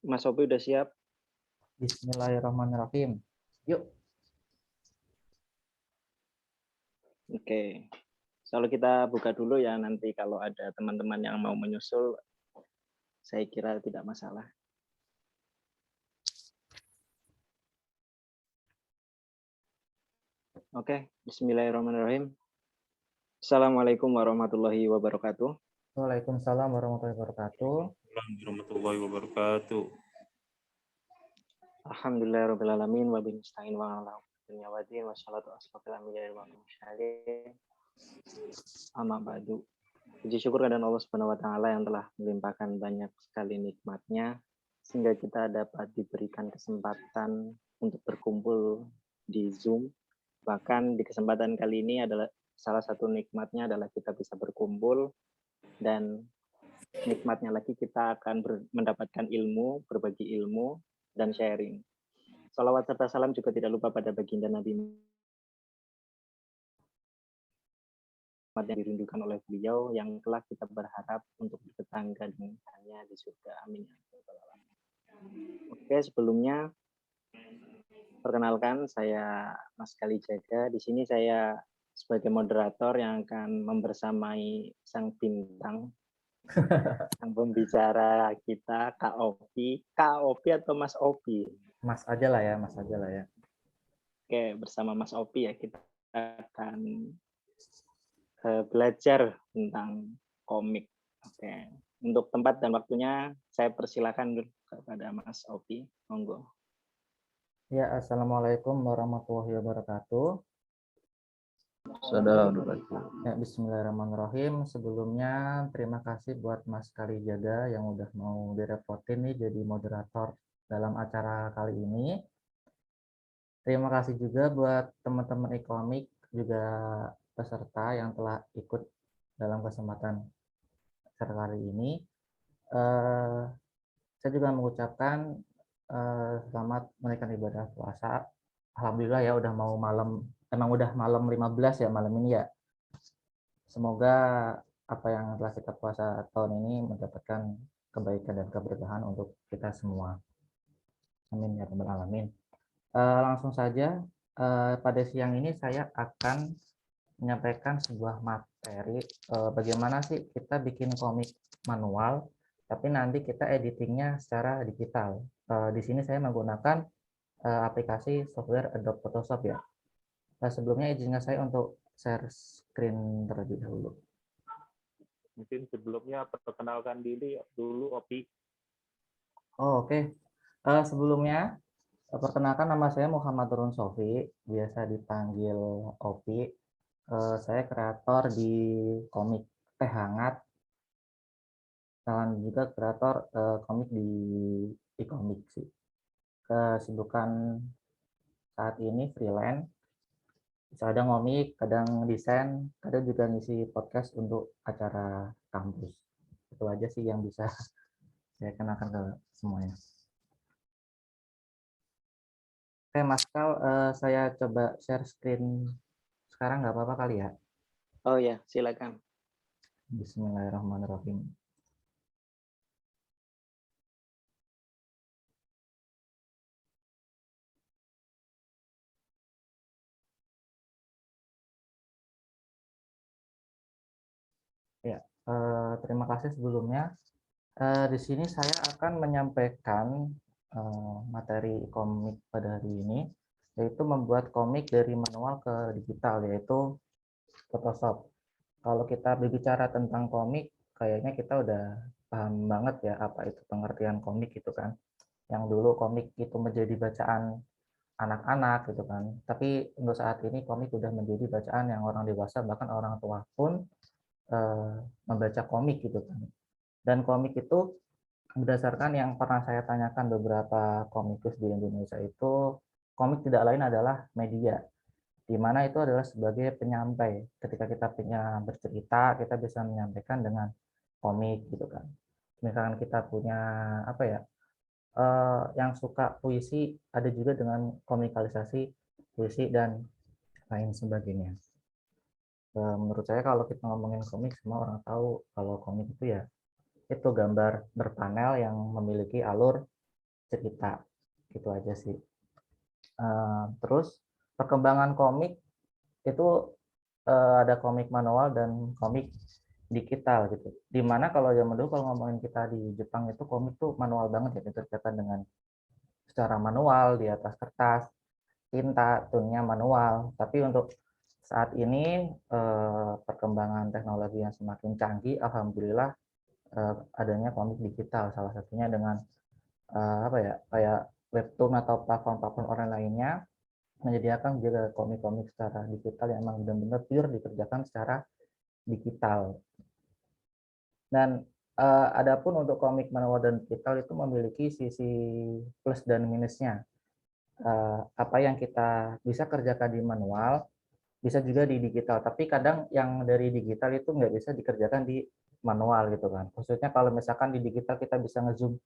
Mas Sopi udah siap? Bismillahirrahmanirrahim. Yuk. Oke. Kalau kita buka dulu ya, nanti kalau ada teman-teman yang mau menyusul, saya kira tidak masalah. Oke, bismillahirrahmanirrahim. Assalamualaikum warahmatullahi wabarakatuh. Waalaikumsalam warahmatullahi wabarakatuh. Warahmatullahi wabarakatuh. Alhamdulillahirrahmanirrahim. Wa bimusta'in wa ala dunya wa din wa salatu asfafil anbiya'i wa mursalin. Amma ba'du. Puji syukur kepada Allah Subhanahu wa taala yang telah melimpahkan banyak sekali nikmatnya sehingga kita dapat diberikan kesempatan untuk berkumpul di Zoom. Bahkan di kesempatan kali ini adalah salah satu nikmatnya adalah kita bisa berkumpul, dan nikmatnya lagi kita akan mendapatkan ilmu, berbagi ilmu, dan sharing. Salawat serta salam juga tidak lupa pada baginda Nabi Muhammad yang dirindukan oleh beliau, yang telah kita berharap untuk bertetangga dengannya di surga. Amin. Oke, sebelumnya perkenalkan, saya Mas Kalijaga. Di sini saya sebagai moderator yang akan membersamai sang bintang, sang pembicara kita, Kak Opi. Kak Opi atau Mas Opi? Mas aja lah ya, Mas aja lah ya. Oke, bersama Mas Opi ya kita akan belajar tentang komik. Oke, untuk tempat dan waktunya saya persilakan kepada Mas Opi. Monggo. Ya, assalamualaikum warahmatullahi wabarakatuh. Ya, bismillahirrahmanirrahim. Sebelumnya terima kasih buat Mas Kalijaga yang udah mau direpotin nih jadi moderator dalam acara kali ini. Terima kasih juga buat teman-teman e-komik juga peserta yang telah ikut dalam kesempatan acara kali ini. Saya juga mengucapkan selamat menunaikan ibadah puasa. Alhamdulillah ya udah mau malam, emang udah malam 15 ya malam ini ya. Semoga apa yang telah kita puasa tahun ini mendapatkan kebaikan dan keberkahan untuk kita semua. Amin ya rabbal alamin. Langsung saja pada siang ini saya akan menyampaikan sebuah materi bagaimana sih kita bikin komik manual tapi nanti kita editingnya secara digital. Di sini saya menggunakan aplikasi software Adobe Photoshop ya. Sebelumnya izinkan saya untuk share screen terlebih dahulu. Mungkin sebelumnya perkenalkan diri dulu, Opi. Oh, oke. Sebelumnya perkenalkan, nama saya Muhammad Turun Sofi, biasa dipanggil Opi. Saya kreator di komik Teh Hangat dan juga kreator komik di e-komik sih. Kesibukan saat ini freelance, kadang ngomik, kadang desain, kadang juga ngisi podcast untuk acara kampus. Itu aja sih yang bisa saya kenalkan ke semuanya. Oke Mas Kal, saya coba share screen sekarang, nggak apa-apa kali ya? Oh ya, silakan. Bismillahirrahmanirrahim. Ya, terima kasih sebelumnya. Di sini saya akan menyampaikan materi komik pada hari ini, yaitu membuat komik dari manual ke digital, yaitu Photoshop. Kalau kita berbicara tentang komik, kayaknya kita udah paham banget ya apa itu pengertian komik gitu kan. Yang dulu komik itu menjadi bacaan anak-anak gitu kan. Tapi untuk saat ini komik udah menjadi bacaan yang orang dewasa, bahkan orang tua pun membaca komik gitu kan. Dan komik itu berdasarkan yang pernah saya tanyakan beberapa komikus di Indonesia itu, komik tidak lain adalah media, di mana itu adalah sebagai penyampai. Ketika kita punya bercerita, kita bisa menyampaikan dengan komik gitu kan. Misalkan kita punya apa ya, yang suka puisi, ada juga dengan komikalisasi puisi dan lain sebagainya. Menurut saya kalau kita ngomongin komik, semua orang tahu kalau komik itu ya itu gambar berpanel yang memiliki alur cerita. Gitu aja sih. Terus perkembangan komik itu ada komik manual dan komik digital gitu. Dimana kalau zaman dulu kalau ngomongin kita di Jepang itu komik tuh manual banget ya, dikerjakan dengan secara manual di atas kertas, tinta, tunnya manual. Tapi untuk saat ini perkembangan teknologi yang semakin canggih, alhamdulillah adanya komik digital, salah satunya dengan apa ya, kayak webtoon atau platform-platform online lainnya menyediakan juga komik-komik secara digital yang memang benar-benar pure dikerjakan secara digital. Dan adapun untuk komik manual dan digital itu memiliki sisi plus dan minusnya. Apa yang kita bisa kerjakan di manual bisa juga di digital, tapi kadang yang dari digital itu nggak bisa dikerjakan di manual gitu kan. Khususnya kalau misalkan di digital kita bisa ngezoom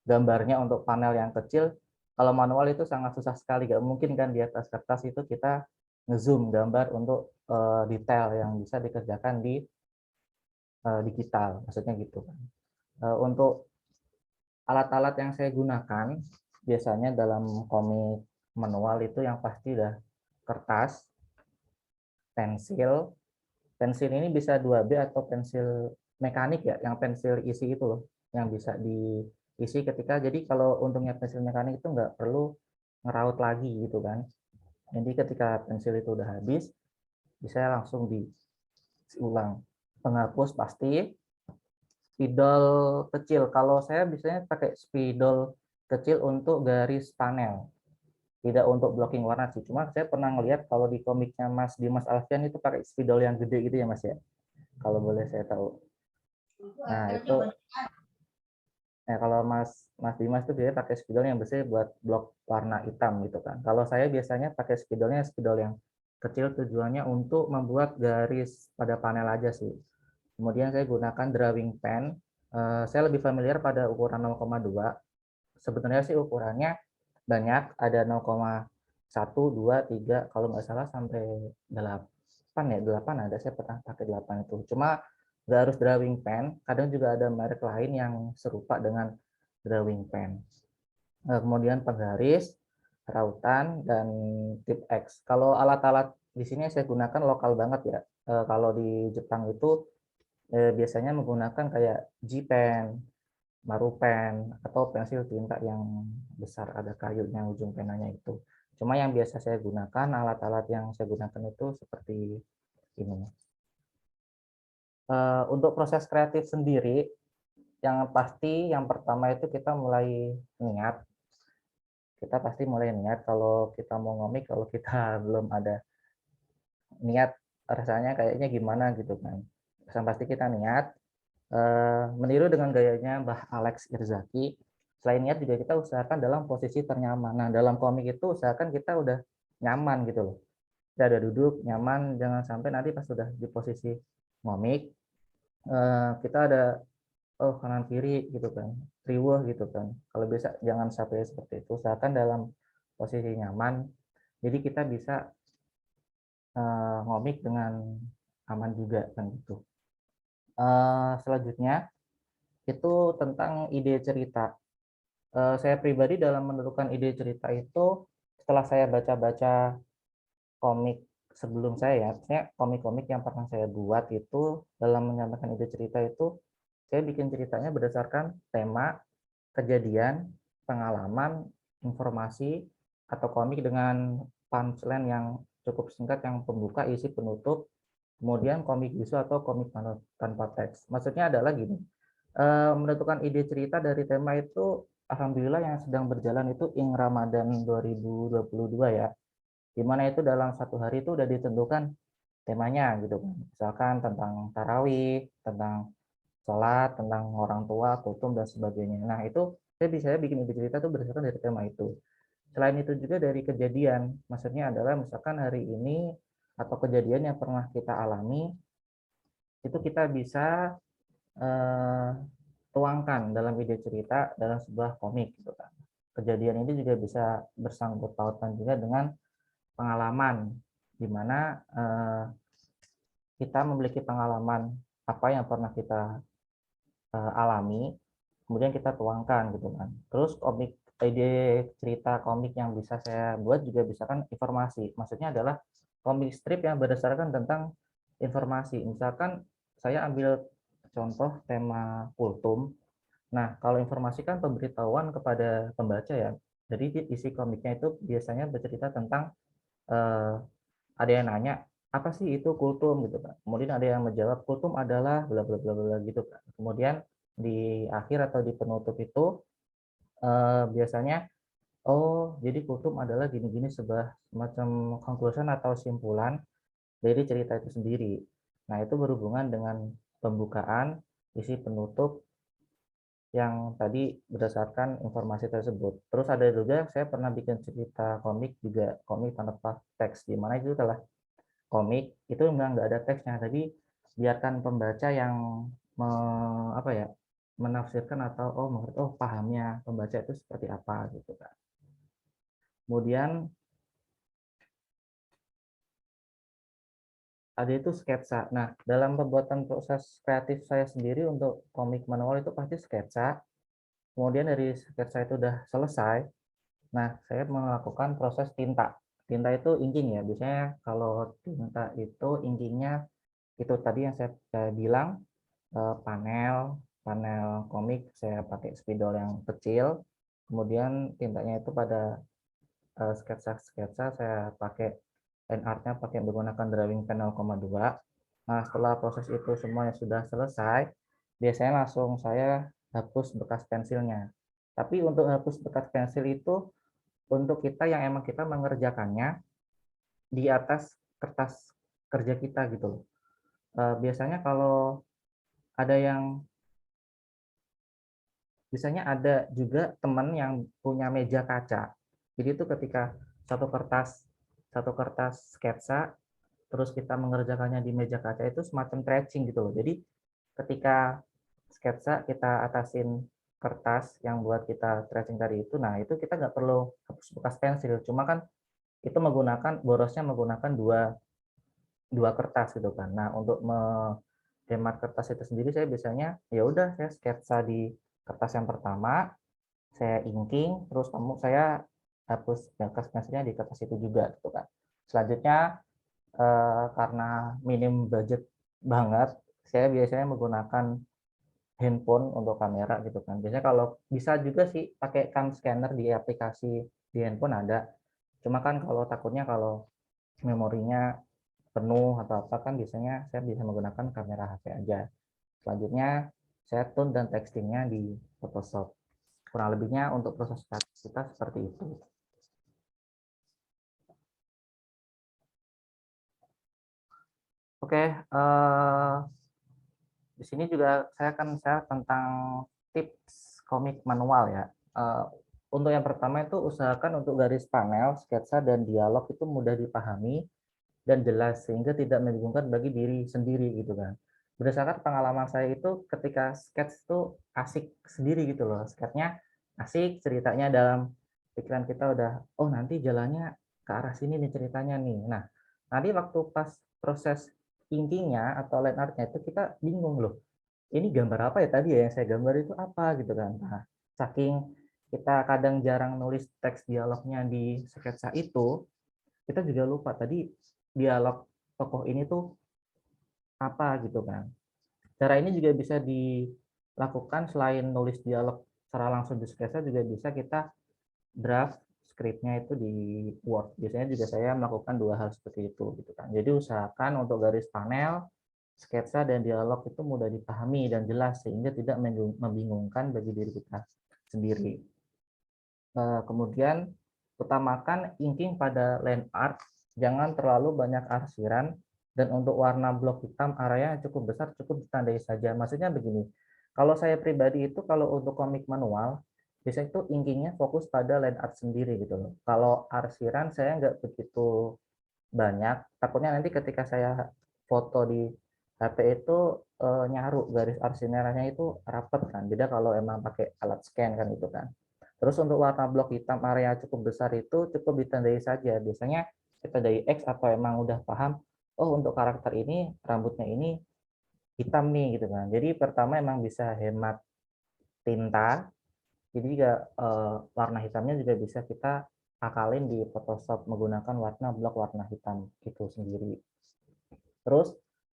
gambarnya untuk panel yang kecil, kalau manual itu sangat susah sekali, nggak mungkin kan di atas kertas itu kita ngezoom gambar untuk detail yang bisa dikerjakan di digital, maksudnya gitu kan. Untuk alat-alat yang saya gunakan biasanya dalam komik manual itu yang pasti udah kertas, pensil. Pensil ini bisa 2B atau pensil mekanik ya, yang pensil isi itu loh, yang bisa diisi ketika, jadi kalau untungnya pensil mekanik itu nggak perlu ngeraut lagi gitu kan. Jadi ketika pensil itu udah habis, bisa langsung diulang. Penghapus pasti, spidol kecil. Kalau saya biasanya pakai spidol kecil untuk garis panel, tidak untuk blocking warna sih. Cuma saya pernah ngelihat kalau di komiknya Mas Dimas Alfian itu pakai spidol yang gede gitu ya Mas ya, kalau boleh saya tahu. Nah itu, kalau Mas Dimas tuh dia pakai spidol yang biasanya buat blok warna hitam gitu kan. Kalau saya biasanya pakai spidolnya spidol yang kecil, tujuannya untuk membuat garis pada panel aja sih. Kemudian saya gunakan drawing pen. Saya lebih familiar pada ukuran 0,2. Sebenarnya sih ukurannya banyak, ada 0,1, 2, 3, kalau nggak salah sampai 8 ya, 8 ada, saya pernah pakai 8 itu. Cuma nggak harus drawing pen, kadang juga ada merek lain yang serupa dengan drawing pen. Kemudian penggaris, rautan, dan tip X. Kalau alat-alat di sini saya gunakan lokal banget ya. Kalau di Jepang itu biasanya menggunakan kayak G-pen, Marupen, atau pensil tinta yang besar ada kayunya ujung penanya itu. Cuma yang biasa saya gunakan, alat-alat yang saya gunakan itu seperti ini. Untuk proses kreatif sendiri, yang pasti yang pertama itu kita mulai niat. Kita pasti mulai niat kalau kita mau ngomik, kalau kita belum ada niat rasanya kayaknya gimana gitu kan. Yang pasti kita niat, meniru dengan gayanya Mbah Alex Irzaki. Selain niat juga kita usahakan dalam posisi ternyaman. Nah dalam komik itu usahakan kita udah nyaman gitu loh. Kita udah duduk nyaman, jangan sampai nanti pas sudah di posisi komik kita ada kanan kiri gitu kan, riweh gitu kan. Kalau bisa jangan sampai seperti itu. Usahakan dalam posisi nyaman. Jadi kita bisa ngomik dengan aman juga kan gitu. Selanjutnya itu tentang ide cerita. Saya pribadi dalam menentukan ide cerita itu setelah saya baca-baca komik sebelum saya, ya, komik-komik yang pernah saya buat itu dalam menyampaikan ide cerita itu saya bikin ceritanya berdasarkan tema, kejadian, pengalaman, informasi, atau komik dengan punchline yang cukup singkat, yang pembuka, isi, penutup, kemudian komik bisu atau komik tanpa teks. Maksudnya adalah gini, menentukan ide cerita dari tema itu alhamdulillah yang sedang berjalan itu Ing Ramadan 2022 ya, dimana itu dalam satu hari itu udah ditentukan temanya gitu kan, misalkan tentang tarawih, tentang sholat, tentang orang tua, kultum, dan sebagainya. Nah itu saya bisa bikin ide cerita tuh berdasarkan dari tema itu. Selain itu juga dari kejadian, maksudnya adalah misalkan hari ini atau kejadian yang pernah kita alami itu kita bisa tuangkan dalam ide cerita dalam sebuah komik gitu kan. Kejadian ini juga bisa bersangkut pautan juga dengan pengalaman, di mana kita memiliki pengalaman apa yang pernah kita alami, kemudian kita tuangkan gitu kan. Terus komik ide cerita komik yang bisa saya buat juga bisa kan informasi. Maksudnya adalah komik strip yang berdasarkan tentang informasi. Misalkan saya ambil contoh tema kultum. Nah, kalau informasi kan pemberitahuan kepada pembaca ya. Jadi isi komiknya itu biasanya bercerita tentang ada yang nanya apa sih itu kultum gitu kan. Kemudian ada yang menjawab kultum adalah bla bla bla bla gitu kan. Kemudian di akhir atau di penutup itu biasanya oh jadi kultum adalah gini-gini sebuah semacam conclusion atau simpulan dari cerita itu sendiri. Nah, itu berhubungan dengan pembukaan, isi penutup yang tadi berdasarkan informasi tersebut. Terus ada juga saya pernah bikin cerita komik juga, komik tanpa teks, di mana itu adalah komik itu memang nggak ada teksnya, tapi biarkan pembaca yang apa ya, menafsirkan atau pahamnya pembaca itu seperti apa gitu kan. Kemudian ada itu sketsa. Nah, dalam pembuatan proses kreatif saya sendiri untuk komik manual itu pasti sketsa. Kemudian dari sketsa itu udah selesai, nah saya melakukan proses tinta. Tinta itu inking ya. Biasanya kalau tinta itu inkingnya itu tadi yang saya bilang panel panel komik saya pakai spidol yang kecil. Kemudian tintanya itu pada sketsa-sketsa saya pakai line art-nya pakai menggunakan drawing pen 0,2. Nah, setelah proses itu semuanya sudah selesai, biasanya langsung saya hapus bekas pensilnya. Tapi untuk hapus bekas pensil itu untuk kita yang emang kita mengerjakannya di atas kertas kerja kita gitu loh. Biasanya kalau ada yang biasanya ada juga teman yang punya meja kaca. Jadi itu ketika satu kertas sketsa terus kita mengerjakannya di meja kaca itu semacam stretching gitu loh. Jadi ketika sketsa kita atasin kertas yang buat kita stretching tadi itu, nah itu kita nggak perlu hapus bekas pensil, cuma kan itu borosnya menggunakan dua kertas gitu kan. Nah, untuk menghemat kertas itu sendiri saya biasanya ya udah saya sketsa di kertas yang pertama, saya inking, terus saya hapus bekas pensilnya di kertas itu juga gitu kan. Selanjutnya karena minim budget banget, saya biasanya menggunakan handphone untuk kamera gitu kan. Biasanya kalau bisa juga sih pakai cam scanner di aplikasi di handphone ada. Cuma kan kalau takutnya kalau memorinya penuh atau apa kan biasanya saya bisa menggunakan kamera HP aja. Selanjutnya saya tone dan textingnya di Photoshop. Kurang lebihnya untuk proses kita seperti itu. Oke, di sini juga saya akan share tentang tips komik manual ya. Untuk yang pertama itu usahakan untuk garis panel, sketsa, dan dialog itu mudah dipahami dan jelas sehingga tidak membingungkan bagi diri sendiri gitu kan. Berdasarkan pengalaman saya itu ketika sketch itu asik sendiri gitu loh. Sketchnya asik, ceritanya dalam pikiran kita udah, oh nanti jalannya ke arah sini nih ceritanya nih. Nah, nanti waktu pas proses intinya atau line art-nya itu kita bingung loh. Ini gambar apa ya tadi ya yang saya gambar itu apa gitu kan. Nah, saking kita kadang jarang nulis teks dialognya di sketsa itu, kita juga lupa tadi dialog tokoh ini tuh apa gitu kan. Cara ini juga bisa dilakukan selain nulis dialog secara langsung di sketsa, juga bisa kita draft skripnya itu di Word. Biasanya juga saya melakukan dua hal seperti itu gitu kan. Jadi usahakan untuk garis panel, sketsa dan dialog itu mudah dipahami dan jelas sehingga tidak membingungkan bagi diri kita sendiri. Kemudian utamakan inking pada line art, jangan terlalu banyak arsiran, dan untuk warna blok hitam area yang cukup besar cukup ditandai saja. Maksudnya begini, kalau saya pribadi itu kalau untuk komik manual biasanya itu inkingnya fokus pada line art sendiri gitu loh. Kalau arsiran saya nggak begitu banyak, takutnya nanti ketika saya foto di HP itu nyaru garis arsirannya itu rapet kan. Beda kalau emang pakai alat scan kan itu kan. Terus untuk warna blok hitam area cukup besar itu cukup ditandai saja. Biasanya kita dari X atau emang udah paham, oh untuk karakter ini rambutnya ini hitam nih gitu kan. Jadi pertama emang bisa hemat tinta, Jadi juga warna hitamnya juga bisa kita akalin di Photoshop menggunakan blok warna hitam itu sendiri. Terus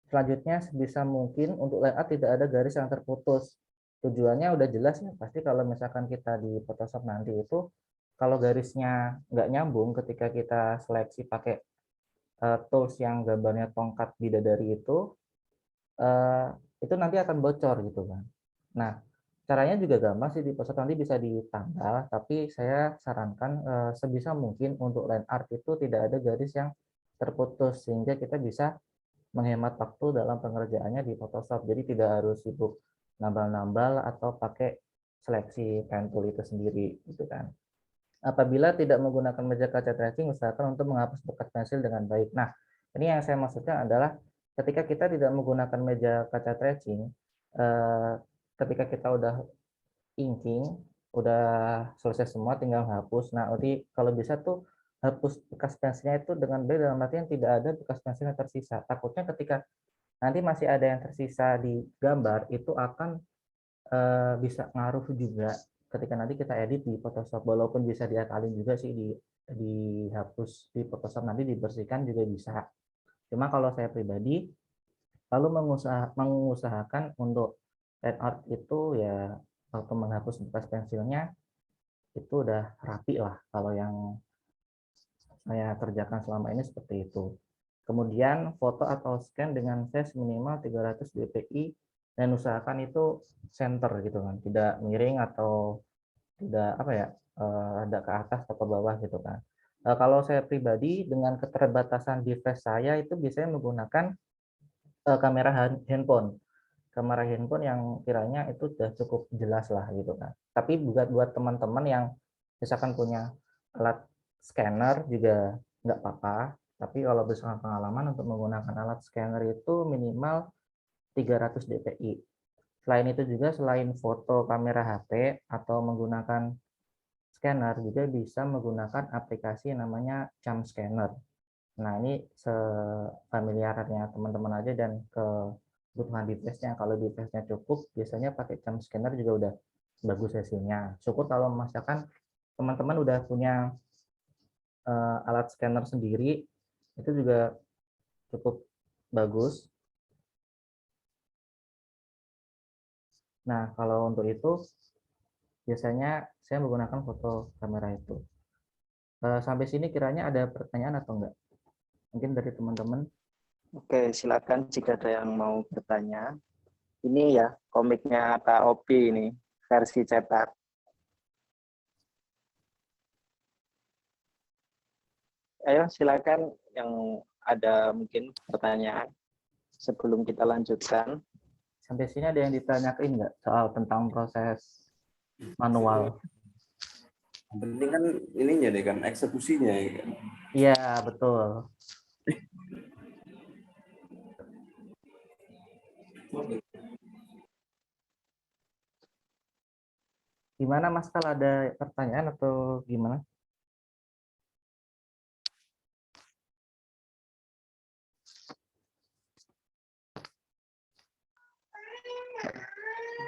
selanjutnya sebisa mungkin untuk layout tidak ada garis yang terputus. Tujuannya udah jelas ya, pasti kalau misalkan kita di Photoshop nanti itu kalau garisnya nggak nyambung ketika kita seleksi pakai tools yang gambarnya tongkat bidadari itu nanti akan bocor gitu kan. Nah, caranya juga gampang sih di Photoshop, nanti bisa ditambah, tapi saya sarankan sebisa mungkin untuk line art itu tidak ada garis yang terputus sehingga kita bisa menghemat waktu dalam pengerjaannya di Photoshop. Jadi tidak harus sibuk nambal-nambal atau pakai seleksi pen tool itu sendiri gitu kan. Apabila tidak menggunakan meja kaca tracing, usahakan untuk menghapus bekas pensil dengan baik. Nah, ini yang saya maksudkan adalah ketika kita tidak menggunakan meja kaca tracing, ketika kita udah inking, udah selesai semua, tinggal hapus. Nah, nanti kalau bisa tuh hapus bekas pensilnya itu dengan baik, dalam artian tidak ada bekas pensil yang tersisa. Takutnya ketika nanti masih ada yang tersisa di gambar, itu akan bisa ngaruh juga ketika nanti kita edit di Photoshop. Walaupun bisa diakalin juga sih dihapus di Photoshop, nanti dibersihkan juga bisa. Cuma kalau saya pribadi lalu mengusahakan untuk line art itu ya waktu menghapus bekas pensilnya itu udah rapi lah kalau yang saya kerjakan selama ini seperti itu. Kemudian foto atau scan dengan size minimal 300 dpi dan usahakan itu center gitu kan, tidak miring atau tidak apa ya, ada ke atas atau ke bawah gitu kan. Kalau saya pribadi dengan keterbatasan device saya itu biasanya menggunakan kamera handphone. Kamera handphone yang kiranya itu sudah cukup jelas lah gitu kan. Tapi buat teman-teman yang misalkan punya alat scanner juga nggak apa-apa. Tapi kalau misalkan pengalaman untuk menggunakan alat scanner itu minimal 300 dpi. Selain itu juga selain foto kamera HP atau menggunakan scanner juga bisa menggunakan aplikasi namanya Jump Scanner. Nah, ini sefamiliarnya teman-teman aja dan kebutuhan device-nya. Kalau device-nya cukup, biasanya pakai Jump Scanner juga udah bagus hasilnya. Syukur kalau misalkan teman-teman udah punya alat scanner sendiri, itu juga cukup bagus. Nah, kalau untuk itu, biasanya saya menggunakan foto kamera itu. Sampai sini kiranya ada pertanyaan atau enggak? Mungkin dari teman-teman. Oke, silakan jika ada yang mau bertanya. Ini ya komiknya Kak Opi ini versi cetak. Ayo silakan yang ada mungkin pertanyaan sebelum kita lanjutkan. Sampai sini ada yang ditanyakan nggak soal tentang proses manual? Yang penting kan ininya deh kan, eksekusinya ya kan. Iya, betul. Gimana Mas, kalau ada pertanyaan atau gimana?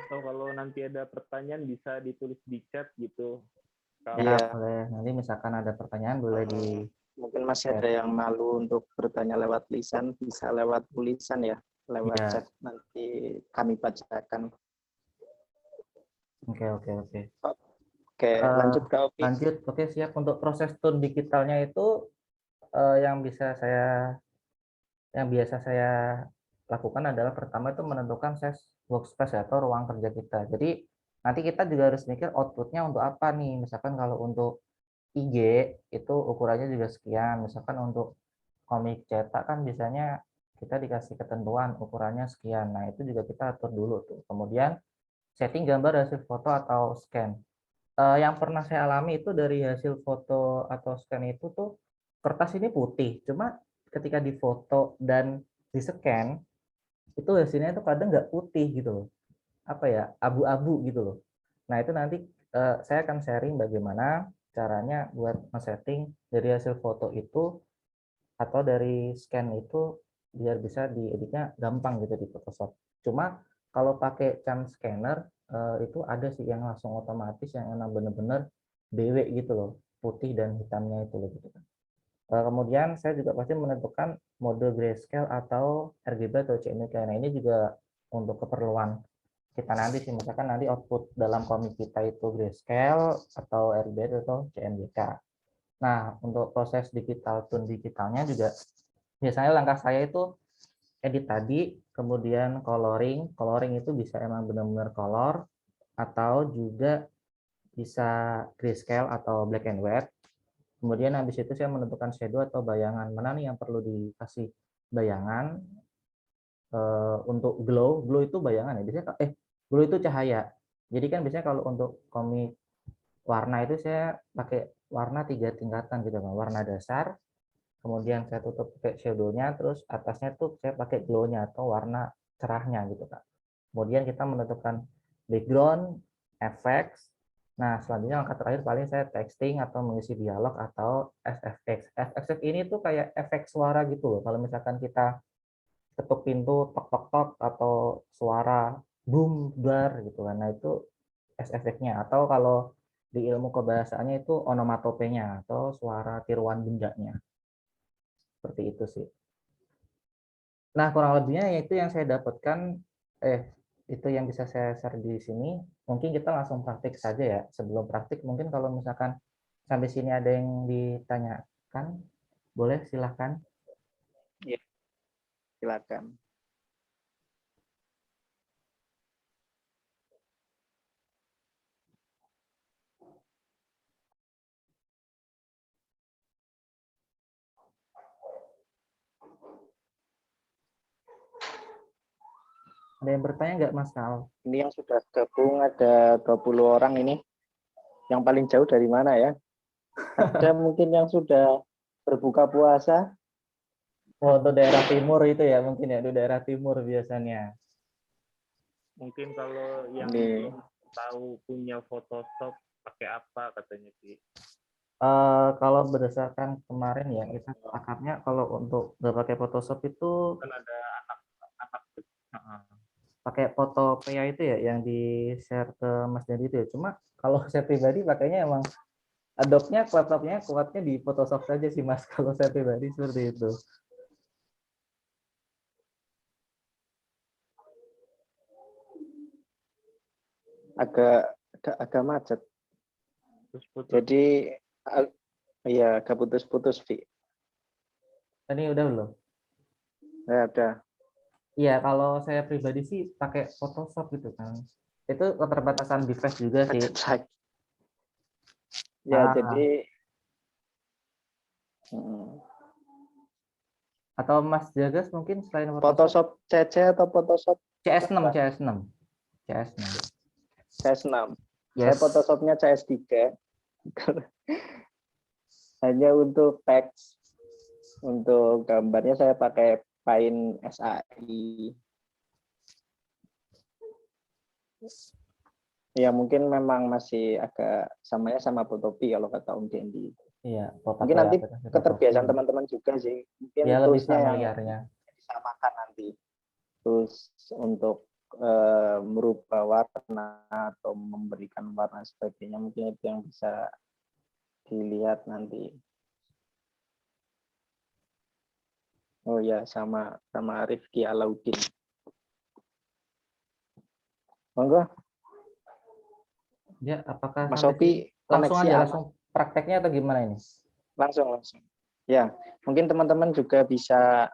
Atau kalau nanti ada pertanyaan bisa ditulis di chat gitu. Ya, boleh. Nanti misalkan ada pertanyaan boleh di Mungkin masih ada yang malu untuk bertanya lewat lisan, bisa lewat tulisan ya, lewat ya. chat nanti kami bacakan. Oke. Oke, lanjut Kak Opi. Lanjut, oke siap. Untuk proses tone digitalnya itu yang biasa saya lakukan adalah pertama itu menentukan size workspace atau ruang kerja kita. Jadi nanti kita juga harus mikir outputnya untuk apa nih. Misalkan kalau untuk IG itu ukurannya juga sekian. Misalkan untuk komik cetak kan biasanya kita dikasih ketentuan ukurannya sekian. Nah itu juga kita atur dulu tuh. Kemudian setting gambar hasil foto atau scan. Yang pernah saya alami itu dari hasil foto atau scan itu tuh kertas ini putih. Cuma ketika difoto dan di scan itu hasilnya itu kadang nggak putih gitu loh, apa ya, abu-abu gitu loh. Nah itu nanti saya akan sharing bagaimana caranya buat men-setting dari hasil foto itu atau dari scan itu biar bisa dieditnya gampang gitu di Photoshop. Cuma kalau pakai cam scanner itu ada sih yang langsung otomatis yang emang bener-bener BW gitu loh, putih dan hitamnya itu loh gitu kan. Kemudian saya juga pasti menentukan mode grayscale atau RGB atau CMYK. Nah ini juga untuk keperluan kita nanti sih, misalkan nanti output dalam komik kita itu grayscale atau RGB atau CMYK. Nah untuk proses digital tune digitalnya juga biasanya langkah saya itu edit tadi, kemudian coloring. Coloring itu bisa emang benar-benar color atau juga bisa grayscale atau black and white. Kemudian habis itu saya menentukan shadow atau bayangan. Mana nih yang perlu dikasih bayangan. Untuk glow, glow itu bayangan ya. Biasanya glow itu cahaya. Jadi kan biasanya kalau untuk komik warna itu saya pakai warna 3 tingkatan gitu kan. Warna dasar, kemudian saya tutup pakai shadow-nya, terus atasnya tuh saya pakai glow-nya atau warna cerahnya gitu kan. Kemudian kita menentukan background, effects. Nah, selanjutnya langkah terakhir paling saya texting atau mengisi dialog atau SFX. SFX ini tuh kayak efek suara gitu loh. Kalau misalkan kita ketuk pintu tok tok tok atau suara boom dar gitu kan. Nah, itu SFX-nya. Atau kalau di ilmu kebahasaannya itu onomatopenya atau suara tiruan bendanya. Seperti itu sih. Nah, kurang lebihnya yaitu yang saya dapatkan, itu yang bisa saya share di sini. Mungkin kita langsung praktik saja ya. Sebelum praktik, mungkin kalau misalkan sampai sini ada yang ditanyakan, boleh silahkan. Ya, silakan. Ada yang bertanya nggak, Mas Kal? Ini yang sudah gabung ada 20 orang ini. Yang paling jauh dari mana ya? Ada mungkin yang sudah berbuka puasa. Oh, itu daerah timur itu ya, mungkin ya, itu daerah timur biasanya. Mungkin kalau yang Ini. belum tahu punya Photoshop pakai apa katanya sih. Kalau berdasarkan kemarin ya, kita sepakatnya kalau untuk nggak pakai Photoshop itu Kan ada anak-anak. pakai Photopea itu ya, yang di share ke Mas Jadi itu ya. Cuma kalau saya pribadi pakainya emang Adobe-nya kuatnya di Photoshop saja sih Mas, kalau saya pribadi seperti itu. Agak macet. Terus putus. Jadi iya agak putus-putus, Vi. Tadi udah belum? Ya, ada. Iya, kalau saya pribadi sih pakai Photoshop gitu kan. Itu keterbatasan device juga sih. Ya, jadi atau Mas Jagas mungkin selain Photoshop CC atau Photoshop CS6, CS6. CS6. CS6. Yes. Saya Photoshopnya CS3. Hanya untuk teks. Untuk gambarnya saya pakai Paint SAI. Ya mungkin memang masih agak samanya sama Photopea kalau kata Om Dendi. Iya, mungkin nanti keterbiasaan teman-teman juga sih. Mungkin ya, lebih toolsnya yang familiarnya disamakan nanti. Terus untuk merubah warna atau memberikan warna sebagainya mungkin itu yang bisa dilihat nanti. Oh ya, sama Rifki Alauddin. Monggo. Ya, apakah Mas Sopi langsung aja langsung prakteknya atau gimana ini? Langsung. Ya, mungkin teman-teman juga bisa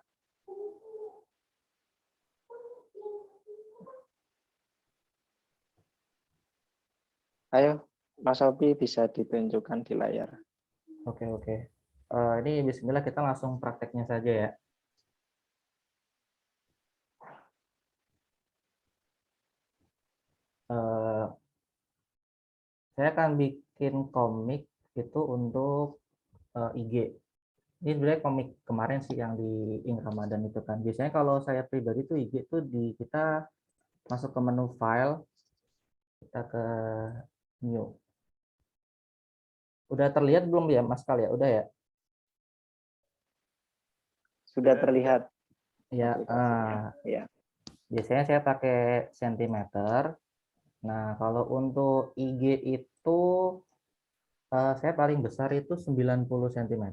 ayo Mas Sopi bisa ditunjukkan di layar. Oke. Ini bismillah kita langsung prakteknya saja ya. Saya akan bikin komik itu untuk IG. Ini sebenarnya komik kemarin sih yang di Ink Ramadan itu kan. Biasanya kalau saya pribadi tuh IG itu kita masuk ke menu file, kita ke new. Udah terlihat belum ya Mas Kal ya? Udah ya? Sudah terlihat. Ya. Ya. Biasanya saya pakai sentimeter. Nah, kalau untuk IG itu saya paling besar itu 90 cm.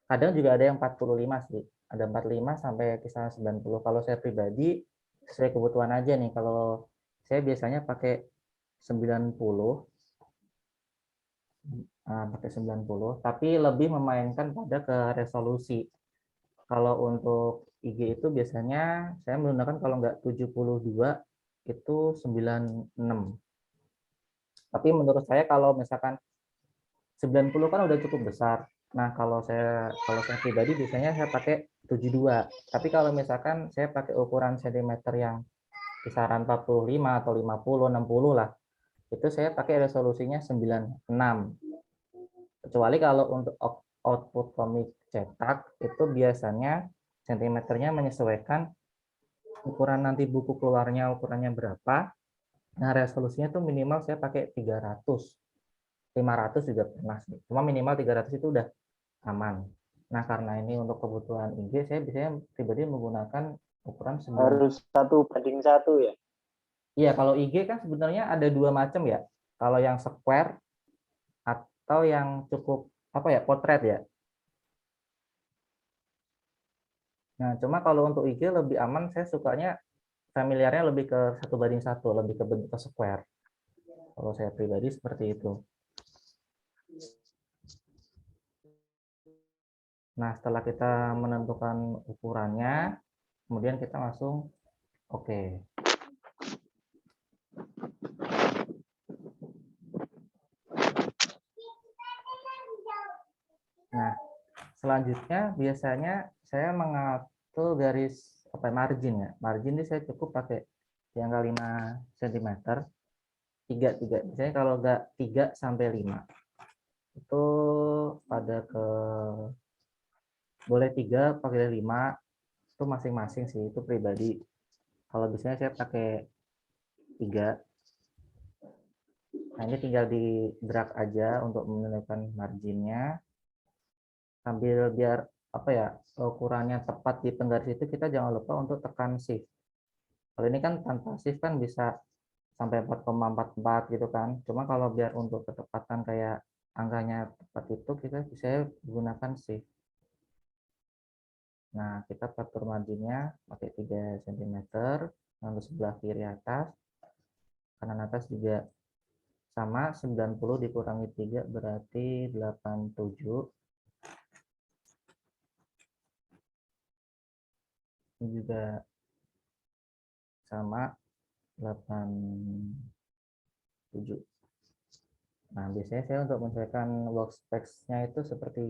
Kadang juga ada yang 45 sih. Ada 45 sampai kisaran 90. Kalau saya pribadi sesuai kebutuhan aja nih. Kalau saya biasanya pakai 90, pakai 90, tapi lebih memainkan pada ke resolusi. Kalau untuk IG itu biasanya saya menggunakan kalau nggak 72 itu 96. Tapi menurut saya kalau misalkan 90 kan udah cukup besar. Nah, kalau saya pribadi biasanya saya pakai 72. Tapi kalau misalkan saya pakai ukuran sentimeter yang kisaran 45 atau 50, 60 lah, itu saya pakai resolusinya 96. Kecuali kalau untuk output komik cetak itu biasanya sentimeternya menyesuaikan ukuran nanti buku keluarnya ukurannya berapa. Nah, resolusinya tuh minimal saya pakai 300. 500 juga pernah sih. Cuma minimal 300 itu udah aman. Nah, karena ini untuk kebutuhan IG, saya biasanya pribadi menggunakan ukuran 9. Harus 1:1 ya? Iya, kalau IG kan sebenarnya ada dua macam ya. Kalau yang square atau yang cukup apa ya, potret ya. Nah, cuma kalau untuk IG lebih aman, saya sukanya familiarnya lebih ke 1:1, lebih ke bentuk ke square. Kalau saya pribadi seperti itu. Nah, setelah kita menentukan ukurannya, kemudian kita langsung oke. Nah, selanjutnya biasanya saya mengatur garis margin ya. Margin ini saya cukup pakai yang 5 cm. 3. Biasanya kalau enggak 3 sampai 5. Itu pada ke boleh 3 pakai 5 itu masing-masing sih, itu pribadi. Kalau biasanya saya pakai 3. Nah, ini tinggal di drag aja untuk menentukan marginnya. Sambil biar apa ya, ukurannya tepat di penggaris itu, kita jangan lupa untuk tekan shift. Kalau ini kan tanpa shift kan bisa sampai 4,44 gitu kan. Cuma kalau biar untuk ketepatan kayak angkanya tepat itu kita bisa gunakan shift. Nah, kita atur marginnya pakai 3 cm, lalu sebelah kiri atas, kanan atas juga sama, 90 dikurangi 3 berarti 87. Ini juga sama, 87. Nah, biasanya saya untuk menyesuaikan workspace-nya itu seperti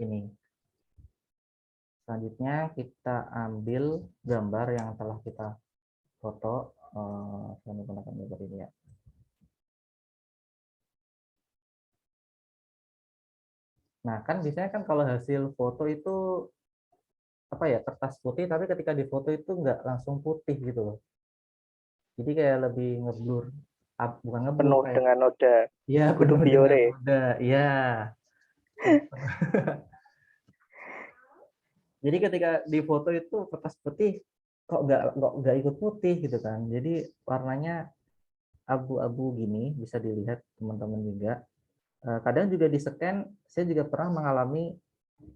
ini. Selanjutnya kita ambil gambar yang telah kita foto. Saya menggunakan gambar ini ya. Nah, kan biasanya kan kalau hasil foto itu apa ya, kertas putih, tapi ketika difoto itu nggak langsung putih gitu loh. Jadi kayak lebih ngeblur, bukan ngeblur Penuh kayak, dengan noda. ya Kudu penuh dengan biore. noda, ya. Jadi ketika difoto itu kertas putih kok nggak ikut putih gitu kan. Jadi warnanya abu-abu gini, bisa dilihat teman-teman juga. Kadang juga di scan, saya juga pernah mengalami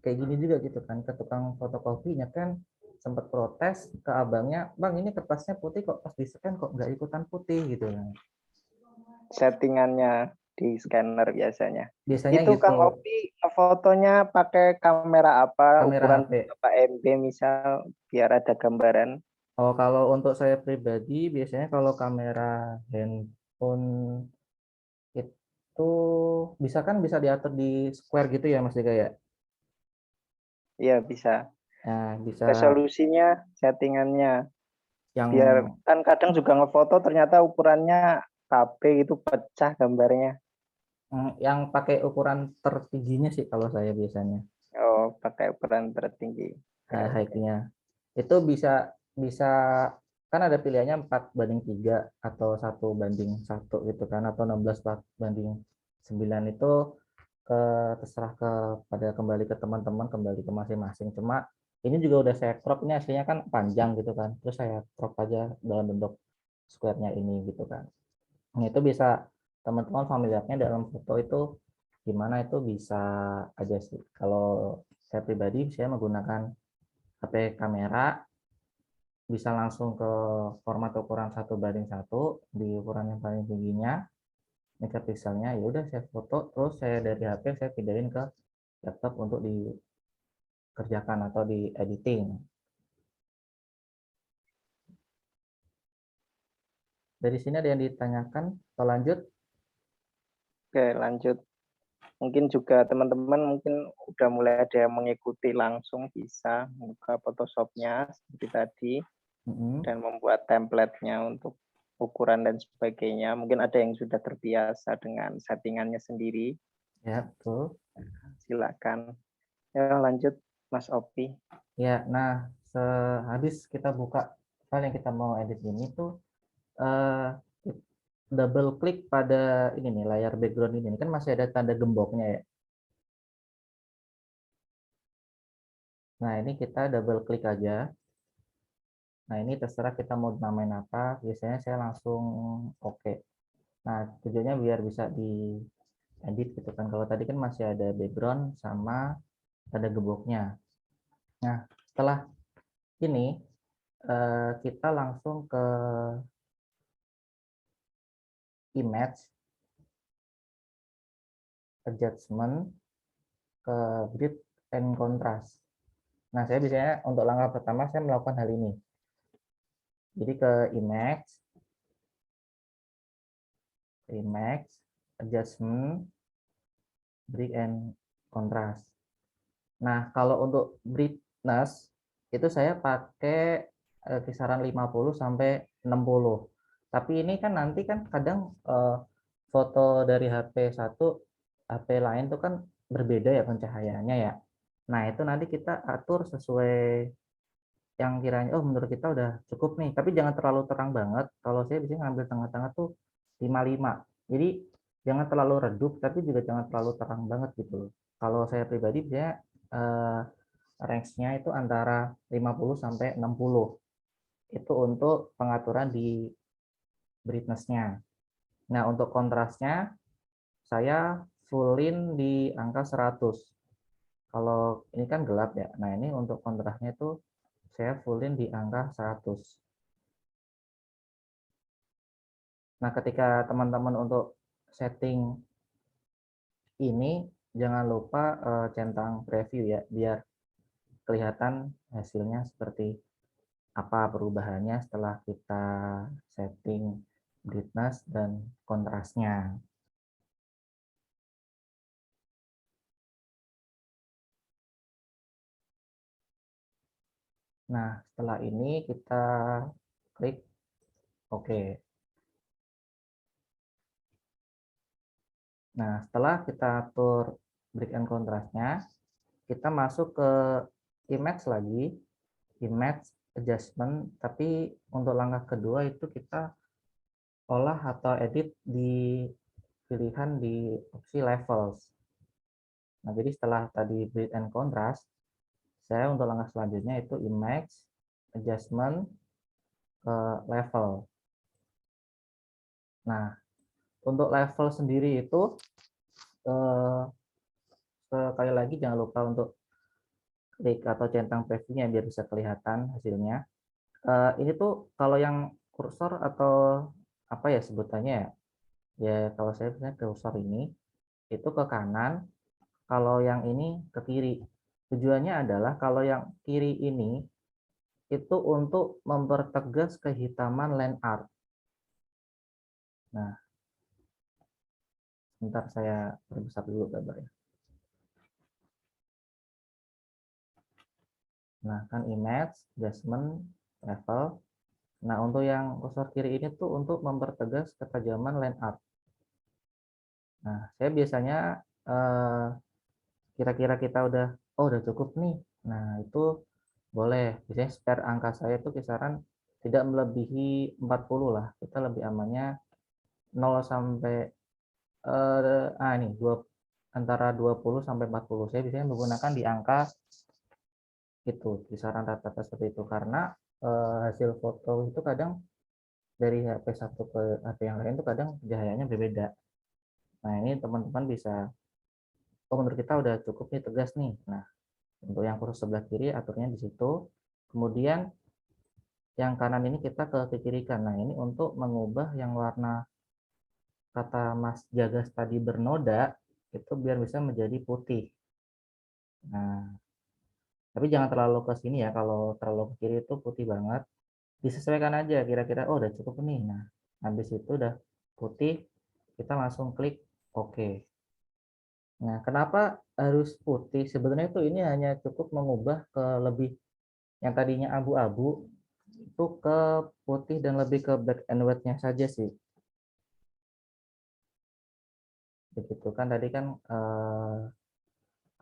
kayak gini juga gitu kan, ke tukang fotokopinya kan sempat protes ke abangnya, bang ini kertasnya putih kok pas di scan kok nggak ikutan putih gitu kan. Settingannya di scanner biasanya. Biasanya Itu gitu. Kang Opi fotonya pakai kamera apa? Kamera Ukuran HP. berapa MB misal biar ada gambaran. Oh, kalau untuk saya pribadi biasanya kalau kamera handphone itu bisa diatur di square gitu ya Mas Dika ya. Iya bisa. Nah, bisa Resolusinya, settingannya. yang Biar kan kadang juga ngefoto ternyata ukurannya KB itu pecah gambarnya. yang pakai ukuran tertingginya sih kalau saya biasanya. Oh, pakai ukuran tertinggi. Height-nya. Itu bisa bisa kan ada pilihannya 4:3 atau 1:1 gitu kan, atau 16:9 itu terserah kepada kembali ke teman-teman, kembali ke masing-masing. Cuma Ini juga udah saya crop, ini aslinya kan panjang gitu kan. Terus saya crop aja dalam bentuk square-nya ini gitu kan. Nah, itu bisa teman-teman familiarnya dalam foto itu gimana, itu bisa aja sih. Kalau saya pribadi saya menggunakan HP kamera, bisa langsung ke format ukuran 1:1 di ukuran yang paling tingginya, megapikselnya, ya udah saya foto, terus saya dari HP saya pindahin ke laptop untuk dikerjakan atau di editing. Dari sini ada yang ditanyakan atau lanjut? Oke, lanjut. Mungkin juga teman-teman mungkin udah mulai ada yang mengikuti langsung, bisa buka Photoshop-nya seperti tadi dan membuat template-nya untuk ukuran dan sebagainya. Mungkin ada yang sudah terbiasa dengan settingannya sendiri. Ya, betul. Silakan. Ya, lanjut Mas Opi. Ya, nah sehabis kita buka file yang kita mau edit ini tuh double klik pada ini nih, layar background ini kan masih ada tanda gemboknya ya. Nah, ini kita double klik aja. Nah, ini terserah kita mau namain apa. Biasanya saya langsung oke. Nah, tujuannya biar bisa di edit gitu kan. Kalau tadi kan masih ada background sama tanda gemboknya. Nah, setelah ini kita langsung ke image, adjustment, ke grid and contrast. Nah, saya biasanya untuk langkah pertama saya melakukan hal ini. Jadi ke image, adjustment, grid and contrast. Nah, kalau untuk brightness itu saya pakai kisaran 50 sampai 60. Tapi ini kan nanti kan kadang foto dari HP satu, HP lain tuh kan berbeda ya pencahayaannya ya. Nah, itu nanti kita atur sesuai yang kiranya, oh menurut kita udah cukup nih. Tapi jangan terlalu terang banget. Kalau saya biasanya ngambil tengah-tengah tuh 55. Jadi jangan terlalu redup, tapi juga jangan terlalu terang banget gitu loh. Kalau saya pribadi biasanya range-nya itu antara 50 sampai 60. Itu untuk pengaturan di brightness-nya. Nah, untuk kontrasnya saya fullin di angka 100. Kalau ini kan gelap ya. Nah, ini untuk kontrasnya itu saya fullin di angka 100. Nah, ketika teman-teman untuk setting ini jangan lupa centang preview ya, biar kelihatan hasilnya seperti apa perubahannya setelah kita setting brightness dan kontrasnya. Nah, setelah ini kita klik OK. Nah, setelah kita atur break and kontrasnya, kita masuk ke image lagi, image adjustment, tapi untuk langkah kedua itu kita olah atau edit di pilihan di opsi levels. Nah, jadi setelah tadi break and contrast, saya untuk langkah selanjutnya itu image adjustment ke level. Nah, untuk level sendiri itu sekali lagi jangan lupa untuk klik atau centang previewnya biar bisa kelihatan hasilnya. Ini tuh kalau yang kursor atau apa ya sebutannya ya? Ya kalau saya biasanya kursor ini itu ke kanan, kalau yang ini ke kiri. Tujuannya adalah kalau yang kiri ini itu untuk mempertegas kehitaman land art. Nah, sebentar saya perbesar dulu gambarnya. Nah, kan image, adjustment, level. Nah, untuk yang kursor kiri ini tuh untuk mempertegas ketajaman line art. Nah, saya biasanya kira-kira kita udah cukup nih. Nah, itu boleh. Biasanya spare angka saya itu kisaran tidak melebihi 40 lah. Kita lebih amannya 0 sampai ini antara 20 sampai 40. Saya biasanya menggunakan di angka Itu kisaran rata-rata seperti itu karena hasil foto itu kadang dari HP satu ke HP yang lain itu kadang cahayanya berbeda. Nah, ini teman-teman bisa, oh menurut kita udah cukup nih tegas nih. Nah, untuk yang kursus sebelah kiri aturnya di situ. Kemudian yang kanan ini kita ke kirikan. Nah, ini untuk mengubah yang warna kata Mas Jagas tadi bernoda itu biar bisa menjadi putih. Nah, tapi jangan terlalu ke sini ya. Kalau terlalu ke kiri itu putih banget. Disesuaikan aja kira-kira oh udah cukup nih. Nah, habis itu udah putih, kita langsung klik OK. Nah, kenapa harus putih? Sebenarnya itu ini hanya cukup mengubah ke lebih yang tadinya abu-abu itu ke putih dan lebih ke black and white-nya saja sih. Begitu kan tadi kan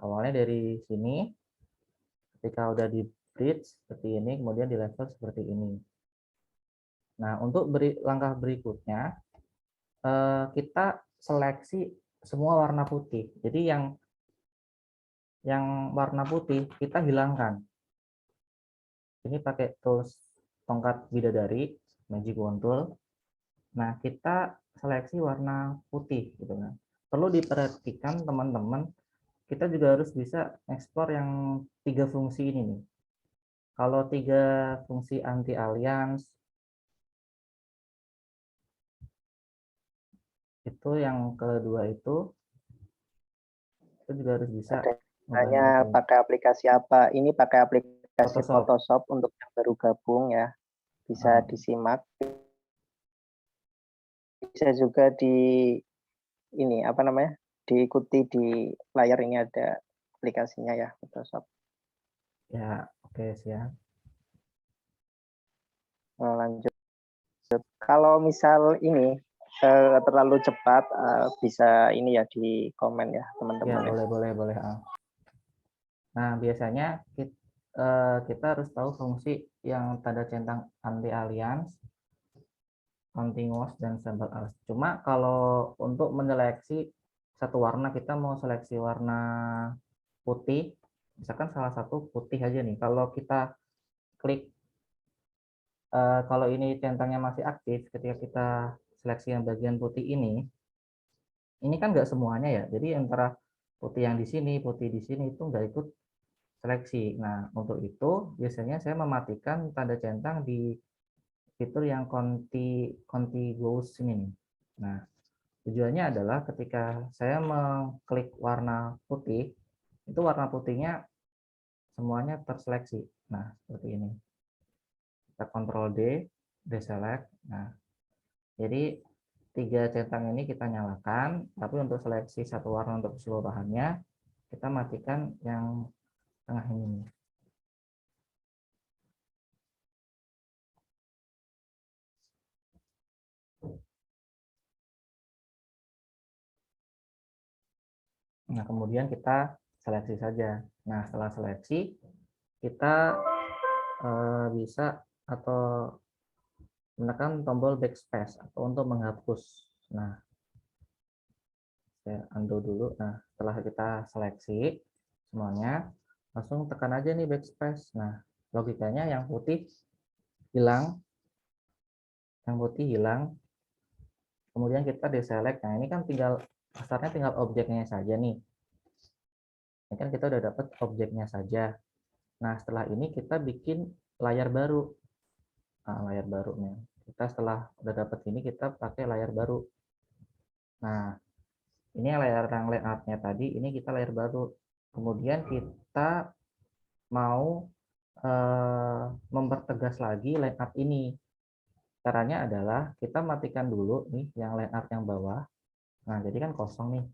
awalnya dari sini, ketika udah di bridge seperti ini, kemudian di level seperti ini. Nah, untuk langkah berikutnya, kita seleksi semua warna putih. Jadi yang warna putih kita hilangkan. Ini pakai tools tongkat bidadari, magic wand tool. Nah, kita seleksi warna putih gitu kan. Perlu diperhatikan teman-teman, kita juga harus bisa explore yang 3 fungsi ini nih. Kalau 3 fungsi anti alias itu yang kedua itu juga harus bisa Hanya pakai aplikasi apa? Ini pakai aplikasi Photoshop. Photoshop untuk yang baru gabung ya. Bisa disimak. Bisa juga ini apa namanya? Diikuti di layar ini ada aplikasinya ya Photoshop. Ya, oke siap. Lanjut. Kalau misal ini terlalu cepat bisa ini ya di komen ya teman-teman. Ya, boleh. Nah, biasanya kita harus tahu fungsi yang tanda centang anti alias, continuous, dan symbol alias. Cuma kalau untuk menyeleksi satu warna, kita mau seleksi warna putih, misalkan salah satu putih aja nih. Kalau kita klik, kalau ini centangnya masih aktif, ketika kita seleksi yang bagian putih ini kan nggak semuanya ya. Jadi antara putih yang di sini, putih di sini itu nggak ikut seleksi. Nah, untuk itu biasanya saya mematikan tanda centang di fitur yang contiguous ini nih. Nah, tujuannya adalah ketika saya mengklik warna putih, itu warna putihnya semuanya terseleksi. Nah, seperti ini. Kita Ctrl D, deselect. Nah, jadi 3 centang ini kita nyalakan, tapi untuk seleksi satu warna untuk keseluruhannya, kita matikan yang tengah ini. Nah, kemudian kita seleksi saja. Nah, setelah seleksi, kita bisa atau menekan tombol backspace atau untuk menghapus. Nah, saya undo dulu. Nah, setelah kita seleksi semuanya, langsung tekan aja nih backspace. Nah, logikanya yang putih hilang, kemudian kita deselect. Nah, ini kan tinggal kasarnya tinggal objeknya saja nih. Ini kan kita udah dapat objeknya saja. Nah, setelah ini kita bikin layar baru. Nah, layar baru nih. Kita setelah udah dapat ini, kita pakai layar baru. Nah, ini yang layout-nya tadi, ini kita layar baru. Kemudian kita mau mempertegas lagi layout ini. Caranya adalah kita matikan dulu nih yang layout yang bawah. Nah, jadi kan kosong nih.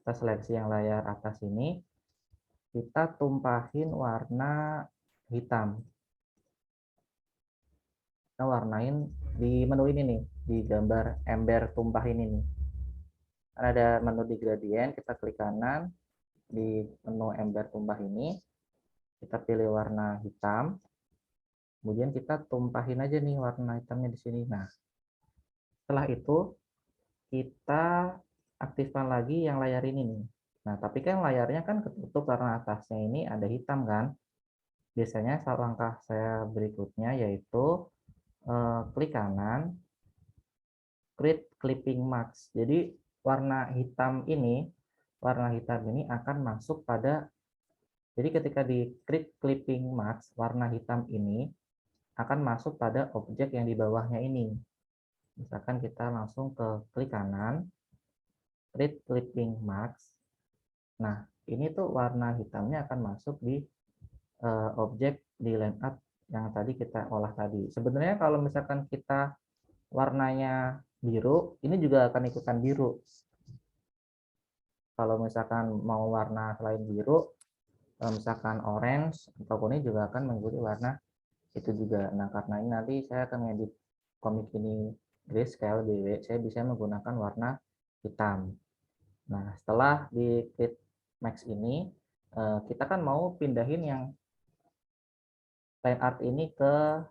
Kita seleksi yang layar atas ini, kita tumpahin warna hitam. Kita warnain di menu ini nih, di gambar ember tumpah ini nih. Ada menu di gradient, kita klik kanan, di menu ember tumpah ini, kita pilih warna hitam, kemudian kita tumpahin aja nih warna hitamnya di sini. Nah, setelah itu kita aktifkan lagi yang layar ini nih. Nah, tapi kan layarnya kan ketutup karena atasnya ini ada hitam kan. biasanya langkah saya berikutnya yaitu klik kanan, create clipping mask. Jadi warna hitam ini akan masuk pada, jadi ketika di create clipping mask, warna hitam ini akan masuk pada objek yang di bawahnya ini. Misalkan kita langsung ke klik kanan, create clipping mask. Nah, ini tuh warna hitamnya akan masuk di objek di line art yang tadi kita olah tadi. Sebenarnya kalau misalkan kita warnanya biru, ini juga akan ikutan biru. Kalau misalkan mau warna selain biru, misalkan orange atau kuning juga akan mengikuti warna itu juga. Nah, karena ini nanti saya akan ngedit komik ini grayscale BW, saya bisa menggunakan warna hitam. Nah, setelah di Create Max ini, kita kan mau pindahin yang line art ini ke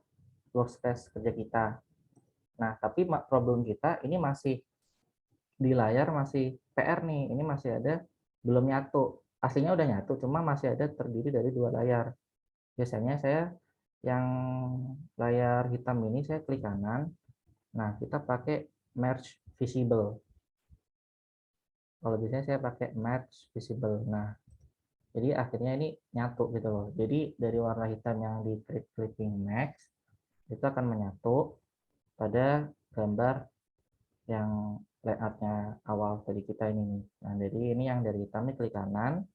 workspace kerja kita. Nah, tapi problem kita ini masih di layar masih PR nih, ini masih ada belum nyatu. Aslinya udah nyatu, cuma masih ada terdiri dari 2 layar. Biasanya saya yang layar hitam ini saya klik kanan. Nah, kita pakai merge visible. Kalau biasanya saya pakai merge visible. Nah, jadi akhirnya ini nyatu gitu loh. Jadi dari warna hitam yang di Create Clipping Max itu akan menyatu pada gambar yang layoutnya awal tadi kita ini. Nah, jadi ini yang dari hitam ini klik kanan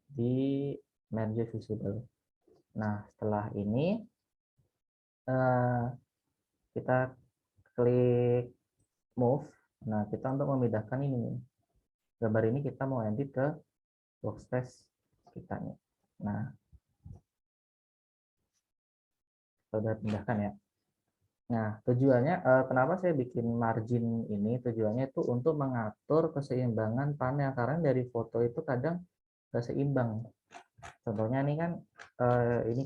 di merge visible. Nah, setelah ini kita klik move. Nah, kita untuk memindahkan ini gambar ini kita mau edit ke workspace kita nih. Nah, sudah pindahkan ya. Nah, tujuannya kenapa saya bikin margin ini? Tujuannya itu untuk mengatur keseimbangan panel, karena dari foto itu kadang nggak seimbang. Contohnya ini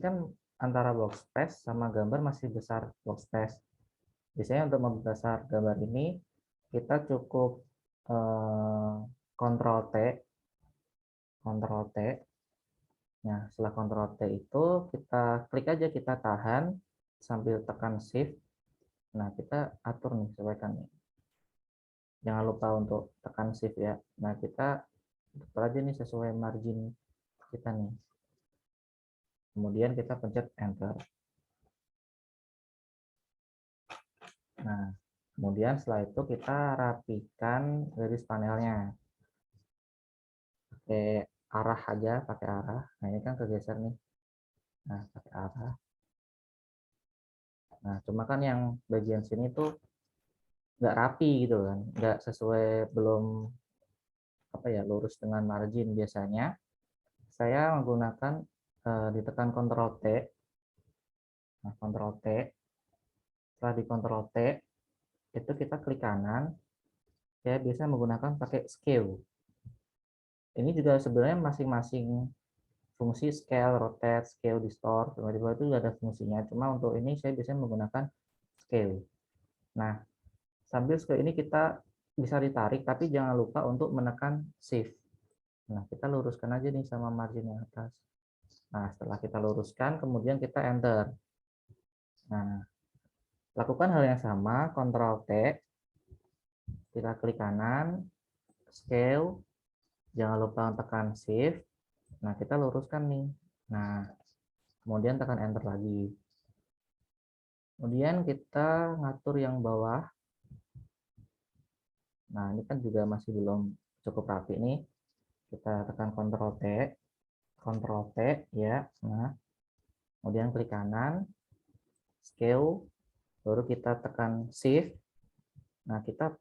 kan antara workspace sama gambar masih besar workspace. Biasanya untuk membesar gambar ini kita cukup Ctrl T. Nah, setelah Ctrl T itu kita klik aja, kita tahan sambil tekan Shift. Nah, kita atur nih, sesuaikan nih. Jangan lupa untuk tekan Shift ya. Nah, kita atur aja nih sesuai margin kita nih. Kemudian kita pencet Enter. Nah, kemudian setelah itu kita rapikan garis panelnya. Pakai arah aja, pakai arah. Nah, ini kan kegeser nih. Nah, pakai arah. Nah, cuma kan yang bagian sini tuh nggak rapi gitu kan, nggak sesuai, belum lurus dengan margin. Biasanya saya menggunakan ditekan Ctrl T. Nah, Ctrl T. Setelah di Ctrl T itu kita klik kanan. Saya biasa menggunakan pakai scale. Ini juga sebenarnya masing-masing fungsi scale, rotate, scale, distort, tiba-tiba itu ada fungsinya. Cuma untuk ini saya biasanya menggunakan scale. Nah, sambil scale ini kita bisa ditarik, tapi jangan lupa untuk menekan shift. Nah, kita luruskan aja nih sama margin yang atas. Nah, setelah kita luruskan, kemudian kita enter. Nah, lakukan hal yang sama, Ctrl T, kita klik kanan, scale, jangan lupa tekan shift. Nah, kita luruskan nih. Nah, kemudian tekan enter lagi. Kemudian kita ngatur yang bawah. Nah, ini kan juga masih belum cukup rapi nih. Kita tekan Ctrl T ya. Nah, kemudian klik kanan, scale, baru kita tekan shift. Nah, kita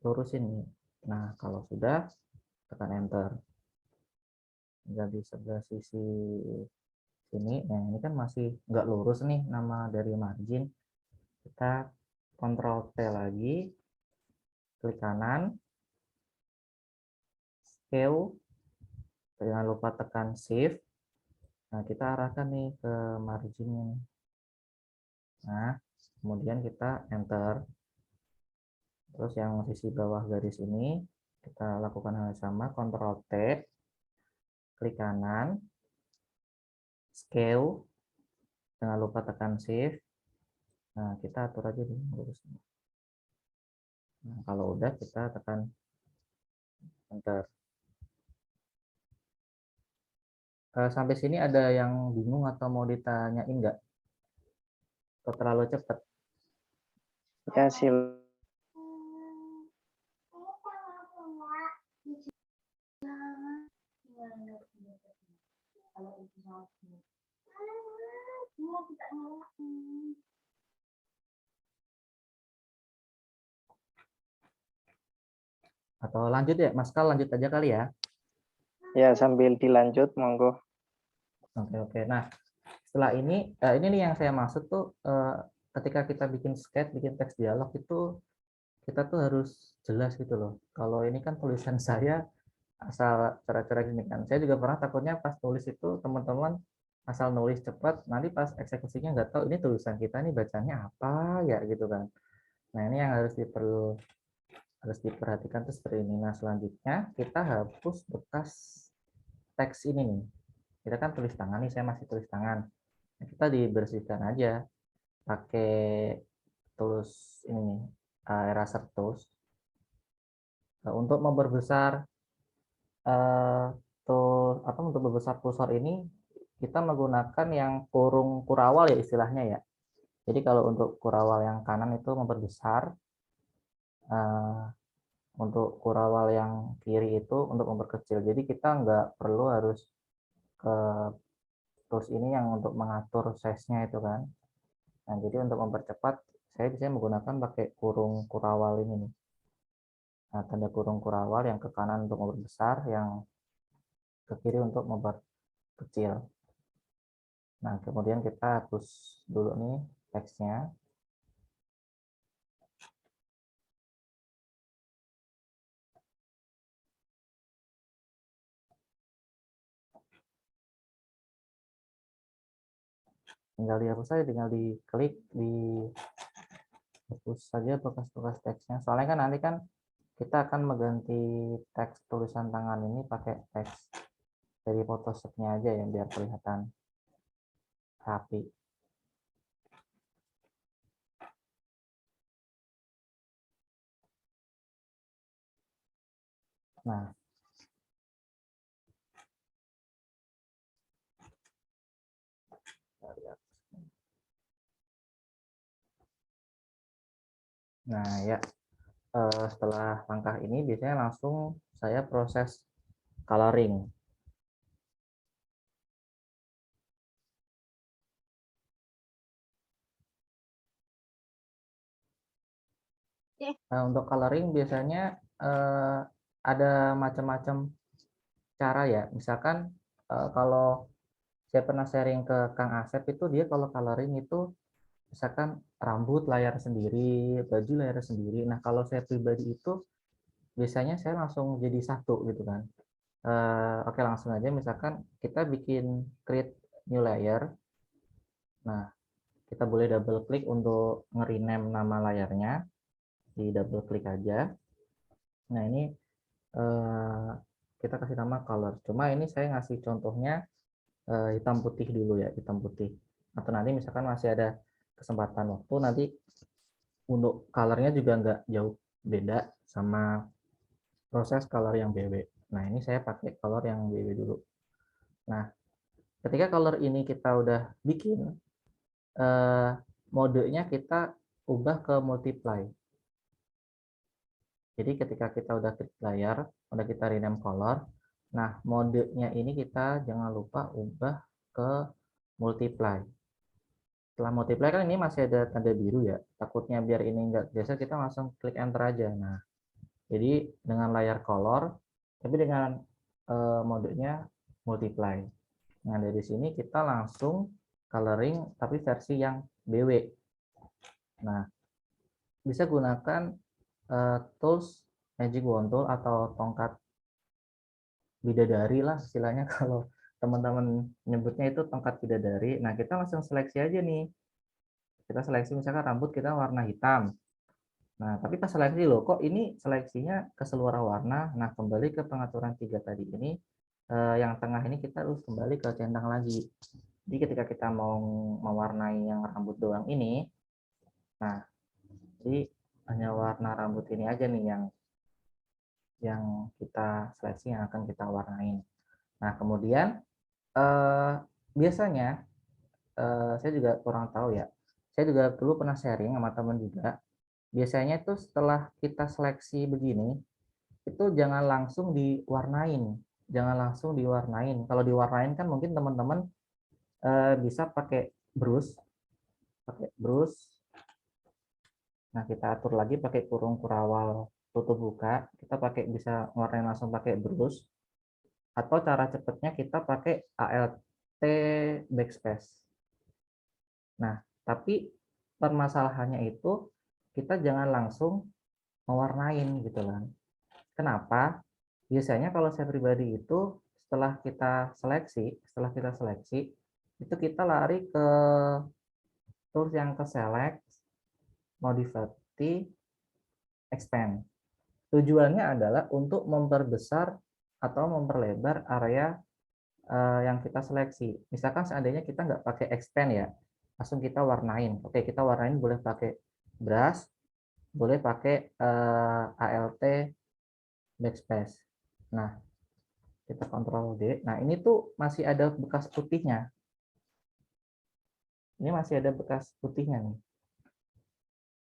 lurusin nih. Nah, kalau sudah, tekan enter. Jadi sebelah sisi sini, nah ini kan masih nggak lurus nih nama dari margin. Kita Ctrl T lagi, klik kanan, scale, jangan lupa tekan shift. Nah, kita arahkan nih ke marginnya. Nah, kemudian kita enter. Terus yang sisi bawah garis ini kita lakukan hal yang sama, Ctrl T, klik kanan, scale, Jangan lupa tekan save. Nah, kita atur aja nih lurusnya. Nah, kalau udah kita tekan enter. Sampai sini ada yang bingung atau mau ditanyain nggak? Atau terlalu cepat? Ya, Atau lanjut ya, Mas Kal, lanjut aja kali ya. ya sambil dilanjut, monggo. Oke. Nah, setelah ini nih yang saya maksud tuh ketika kita bikin sketch, bikin teks dialog itu kita tuh harus jelas gitu loh. Kalau ini kan tulisan saya asal cara-cara gini kan. Saya juga pernah takutnya pas tulis itu teman-teman asal nulis cepat, nanti pas eksekusinya nggak tahu ini tulisan kita nih bacanya apa ya gitu kan. Nah, ini yang harus diperhatikan tuh seperti ini. Nah, selanjutnya kita hapus bekas teks ini nih. Kita kan tulis tangan nih, saya masih tulis tangan. Nah, kita dibersihkan aja pakai tools ini nih, eraser tools. Untuk memperbesar untuk membesar kursor ini kita menggunakan yang kurung kurawal ya istilahnya ya. Jadi kalau untuk kurawal yang kanan itu memperbesar, untuk kurawal yang kiri itu untuk memperkecil. Jadi kita nggak perlu harus ke tools ini yang untuk mengatur size-nya itu kan. Nah, jadi untuk mempercepat saya bisa menggunakan pakai kurung kurawal ini nih. Nah, tanda kurung kurawal yang ke kanan untuk memperbesar, yang ke kiri untuk memperkecil. Nah, kemudian kita hapus dulu nih teksnya. Tinggal dihapus saja, tinggal diklik, dihapus saja bekas-bekas teksnya. Soalnya kan nanti kan kita akan mengganti teks tulisan tangan ini pakai teks dari Photoshop-nya aja ya, biar kelihatan rapi. Nah, ya setelah langkah ini biasanya langsung saya proses coloring. Nah, untuk coloring biasanya ada macam-macam cara ya. Misalkan kalau saya pernah sharing ke Kang Asep itu dia kalau coloring itu misalkan rambut layar sendiri, baju layar sendiri. Nah, kalau saya pribadi itu biasanya saya langsung jadi satu gitu kan. Oke, langsung aja misalkan kita bikin create new layer. Nah, kita boleh double klik untuk nge-rename nama layarnya. Di double klik aja. Nah, ini kita kasih nama color. Cuma ini saya ngasih contohnya hitam putih dulu ya, hitam putih. Atau nanti misalkan masih ada kesempatan waktu, nanti untuk colornya juga nggak jauh beda sama proses color yang BW. Nah, ini saya pakai color yang BW dulu. Nah, ketika color ini kita udah bikin, modenya kita ubah ke multiply. Jadi ketika kita udah klik layar, udah kita rename color, nah modenya ini kita jangan lupa ubah ke multiply. Setelah multiply kan ini masih ada tanda biru ya, takutnya biar ini enggak biasa kita langsung klik enter aja. Nah, jadi dengan layar color, tapi dengan modenya multiply. Nah, dari sini kita langsung coloring tapi versi yang BW. Nah, bisa gunakan tools magic wand tool atau tongkat bidadari lah istilahnya kalau teman-teman nyebutnya itu tongkat bidadari. Nah, kita langsung seleksi aja nih. Kita seleksi misalkan rambut kita warna hitam. Nah, tapi pas seleksi loh, kok ini seleksinya keseluruhan warna. Nah, kembali ke pengaturan 3 tadi ini, yang tengah ini kita harus kembali ke centang lagi. Jadi ketika kita mau mewarnai yang rambut doang ini, nah, jadi hanya warna rambut ini aja nih yang kita seleksi, yang akan kita warnain. Nah, kemudian biasanya saya juga kurang tahu ya. Saya juga dulu pernah sharing sama teman juga. Biasanya itu setelah kita seleksi begini, itu jangan langsung diwarnain. Jangan langsung diwarnain. Kalau diwarnain kan mungkin teman-teman bisa pakai brush. Nah, kita atur lagi pakai kurung kurawal tutup buka. Kita bisa warnain langsung pakai brush. Atau cara cepatnya kita pakai ALT backspace. Nah, tapi permasalahannya itu kita jangan langsung mewarnain gitu kan. Kenapa? Biasanya kalau saya pribadi itu setelah kita seleksi itu kita lari ke tools yang ke select, modify, expand. Tujuannya adalah untuk memperbesar atau memperlebar area yang kita seleksi. Misalkan seandainya kita nggak pakai expand ya, langsung kita warnain. Oke, kita warnain boleh pakai brush, boleh pakai ALT backspace. Nah, kita Ctrl D. Nah, ini tuh masih ada bekas putihnya. Ini masih ada bekas putihnya nih.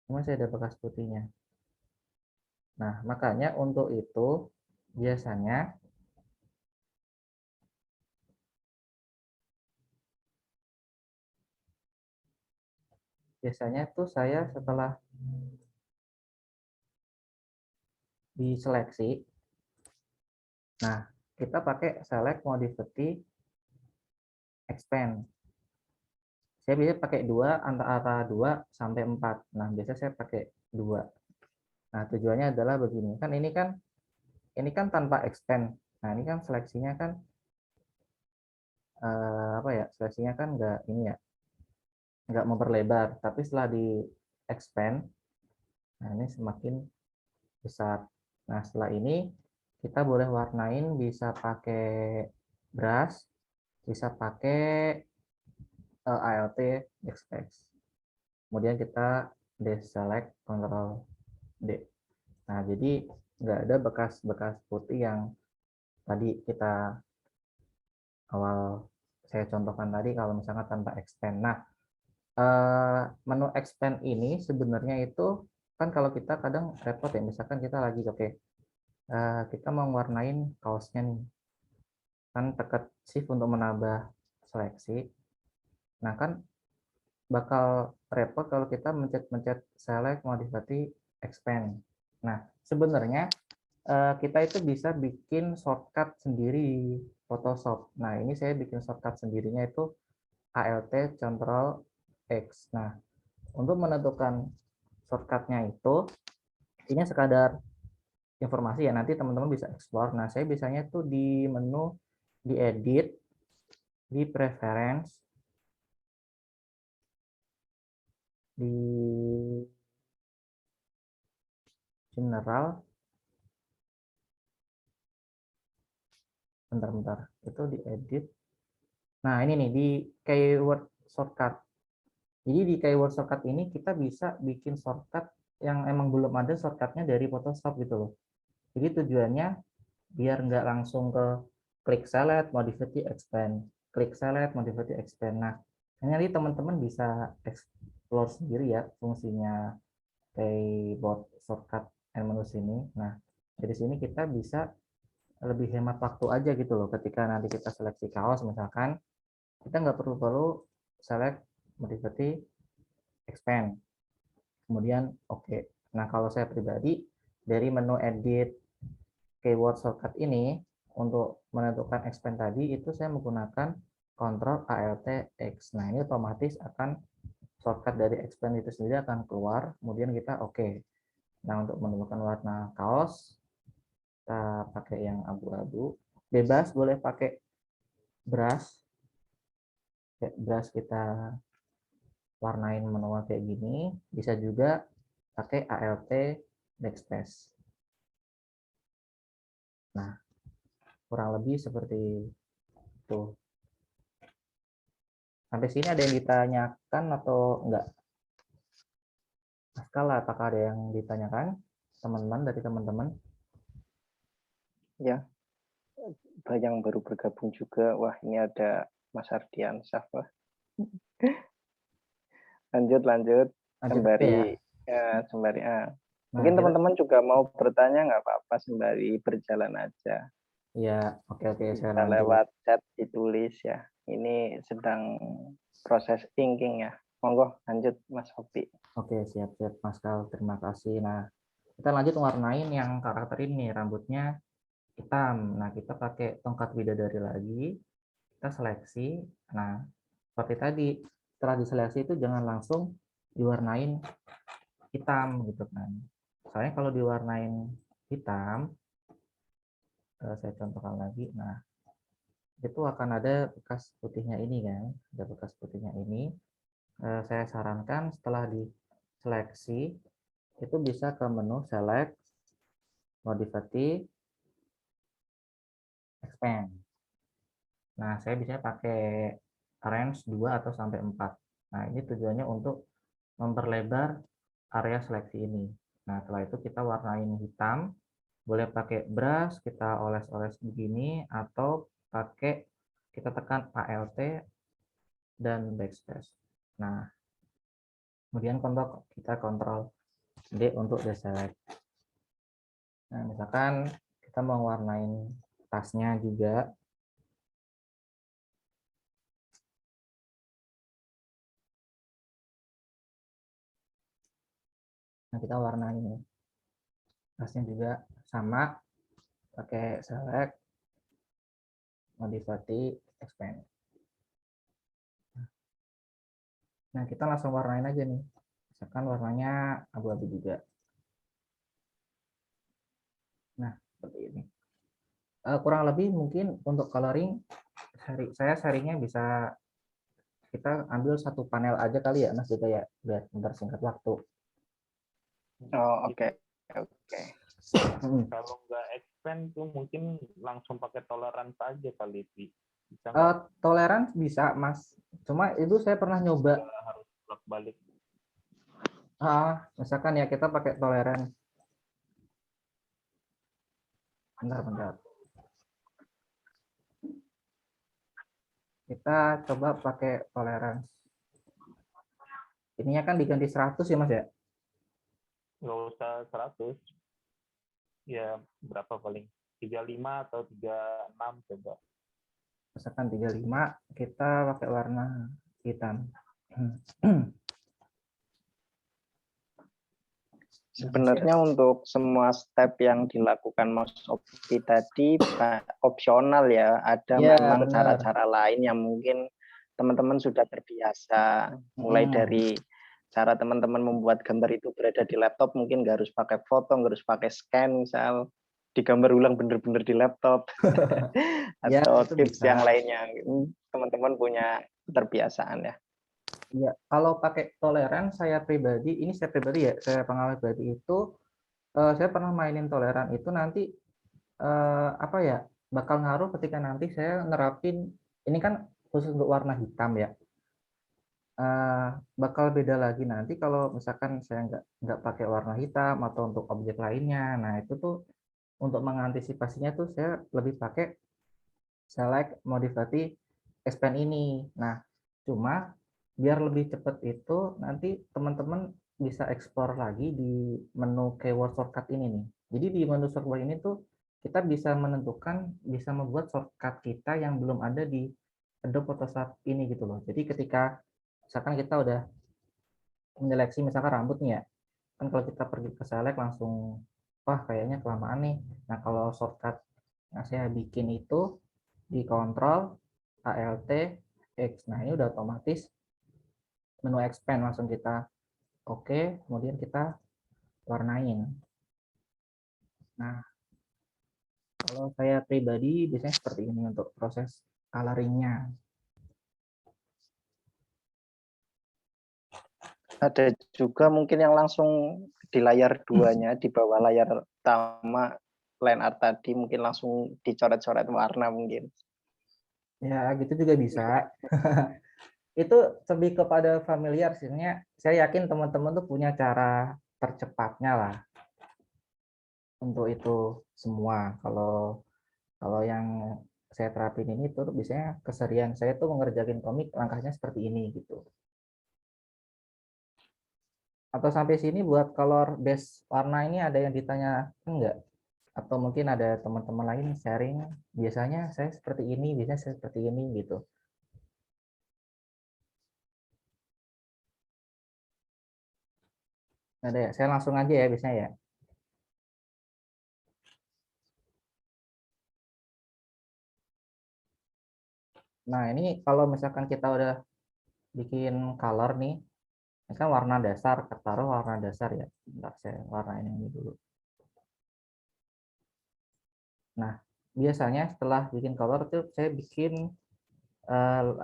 Ini masih ada bekas putihnya. Nah, makanya untuk itu biasanya tuh saya setelah diseleksi, nah kita pakai select, modify, expand. Saya biasa pakai 2, antara 2 sampai 4. Nah, biasa saya pakai 2. Nah, tujuannya adalah begini. Kan ini kan tanpa expand. Nah, ini kan seleksinya kan apa ya? Seleksinya kan enggak ini ya. Enggak memperlebar, tapi setelah di expand, nah ini semakin besar. Nah, setelah ini kita boleh warnain, bisa pakai brush, bisa pakai ALT backspace. Kemudian kita deselect, Ctrl D. Nah, jadi nggak ada bekas-bekas putih yang tadi kita awal saya contohkan tadi kalau misalnya tanpa expand. Nah, menu expand ini sebenarnya itu kan kalau kita kadang repot ya, misalkan kita lagi kita mau warnain kaosnya nih, kan tekan shift untuk menambah seleksi. Nah, kan bakal repot kalau kita mencet select, modify, expand. Nah, sebenarnya kita itu bisa bikin shortcut sendiri di Photoshop. Nah, ini saya bikin shortcut sendirinya itu ALT Ctrl X. Nah, untuk menentukan shortcutnya itu, ini sekadar informasi ya, nanti teman-teman bisa explore. Nah, saya biasanya tuh di menu, di edit, di preference, di general, bentar, itu di edit. Nah, ini nih di keyword shortcut. Jadi di keyword shortcut ini kita bisa bikin shortcut yang emang belum ada shortcutnya dari Photoshop gitu loh. Jadi tujuannya biar nggak langsung ke klik select, modify, expand, klik select, modify, expand. Nah, nanti teman-teman bisa explore sendiri ya fungsinya keyboard shortcut and menu sini. Nah, dari sini kita bisa lebih hemat waktu aja gitu loh. Ketika nanti kita seleksi kaos misalkan, kita nggak perlu select, modify, expand. Kemudian oke. Nah, kalau saya pribadi dari menu edit keyword shortcut ini untuk menentukan expand tadi itu saya menggunakan Ctrl ALT X. Nah, ini otomatis akan shortcut dari expand itu sendiri akan keluar, kemudian kita oke. Nah, untuk menentukan warna kaos kita pakai yang abu-abu. Bebas boleh pakai brush. Brush kita warnain manual kayak gini, bisa juga pakai ALT backspace. Nah, kurang lebih seperti itu. Sampai sini ada yang ditanyakan atau enggak? Pascal, apakah ada yang ditanyakan teman-teman dari teman-teman? Ya, yang baru bergabung juga. Wah, ini ada Mas Ardian Wah. Lanjut Lanjut ya. sembari sembari Nah, mungkin kita, teman-teman juga mau bertanya nggak apa-apa sembari berjalan aja. ya, oke saya Bisa lanjut. lewat chat ditulis ya. Ini sedang proses thinking ya. Monggo lanjut Mas Hopi. Oke, siap-siap Mas Kal, terima kasih. Nah, kita lanjut warnain yang karakter ini, rambutnya hitam. Nah, kita pakai tongkat bidadari lagi, kita seleksi. Nah, seperti tadi, setelah diseleksi itu jangan langsung diwarnain hitam gitu kan. Soalnya kalau diwarnain hitam, saya contohkan lagi. Nah, itu akan ada bekas putihnya ini kan, ada bekas putihnya ini. Saya sarankan setelah diseleksi itu bisa ke menu select, modify, expand. Nah, saya bisa pakai range 2 atau sampai 4. Nah, ini tujuannya untuk memperlebar area seleksi ini. Nah, setelah itu kita warnain hitam, boleh pakai brush, kita oles-oles begini, atau pakai kita tekan Alt dan backspace. Nah, kemudian kita kontrol D untuk deselect. Nah, misalkan kita mau warnain tasnya juga. Nah, kita warnain tasnya juga sama, pakai select, modify, expand. Nah, kita langsung warnain aja nih. Misalkan warnanya abu-abu juga. Nah, seperti ini. Kurang lebih mungkin untuk coloring, saya sharingnya bisa kita ambil satu panel aja kali ya, Mas, juga ya, biar mempersingkat waktu. Oh, oke. Kalau nggak expand tuh mungkin langsung pakai toleransi aja kali, Pi. Bisa Toleransi bisa, Mas. Cuma itu saya pernah nyoba. harus balik. Misalkan ya kita pakai toleransi. Bentar. Kita coba pakai toleransi. Ininya kan diganti 100 ya, Mas ya? Nggak usah 100. Ya, berapa paling? 35 atau 36 coba. Misalkan 35, kita pakai warna hitam. Sebenarnya untuk semua step yang dilakukan Mas Opi tadi opsional ya. Ada memang cara-cara lain yang mungkin teman-teman sudah terbiasa. Mulai dari cara teman-teman membuat gambar itu berada di laptop, mungkin nggak harus pakai foto, nggak harus pakai scan, misal digambar ulang bener-bener di laptop. Atau tips yang lainnya. Teman-teman punya keterbiasaan ya. Ya, kalau pakai toleran saya pribadi ya, saya pengalaman pribadi itu saya pernah mainin toleran itu nanti bakal ngaruh ketika nanti saya nerapin ini kan khusus untuk warna hitam ya. Bakal beda lagi nanti kalau misalkan saya nggak pakai warna hitam atau untuk objek lainnya. Nah, itu tuh untuk mengantisipasinya tuh saya lebih pakai select, modify, expand ini. Nah, cuma biar lebih cepat itu nanti teman-teman bisa ekspor lagi di menu keyword shortcut ini nih. Jadi di menu shortcut ini tuh kita bisa bisa membuat shortcut kita yang belum ada di Adobe Photoshop ini gitu loh. Jadi ketika misalkan kita udah menyeleksi misalkan rambut nih ya, kan kalau kita pergi ke select langsung, wah kayaknya kelamaan nih. Nah, kalau shortcut yang saya bikin itu di kontrol Alt X. Nah, ini udah otomatis menu expand langsung kita oke, kemudian kita warnain. Nah, kalau saya pribadi biasanya seperti ini untuk proses coloringnya. Ada juga mungkin yang langsung di layar duanya, di bawah layar utama line art tadi mungkin langsung dicoret-coret warna mungkin. Ya, gitu juga bisa. itu lebih kepada familiar sih. Saya yakin teman-teman tuh punya cara tercepatnya lah untuk itu semua. Kalau kalau yang saya terapin ini tuh biasanya keseharian saya tuh mengerjakan komik langkahnya seperti ini gitu. Atau sampai sini buat color base warna ini ada yang ditanya enggak? Atau mungkin ada teman-teman lain sharing, biasanya saya seperti ini, biasanya saya seperti ini gitu. Ada ya, saya langsung aja ya biasanya ya. Nah ini kalau misalkan kita udah bikin color nih, ini kan warna dasar, taruh warna dasar ya. Bentar, saya warnain ini dulu. Nah biasanya setelah bikin color tuh saya bikin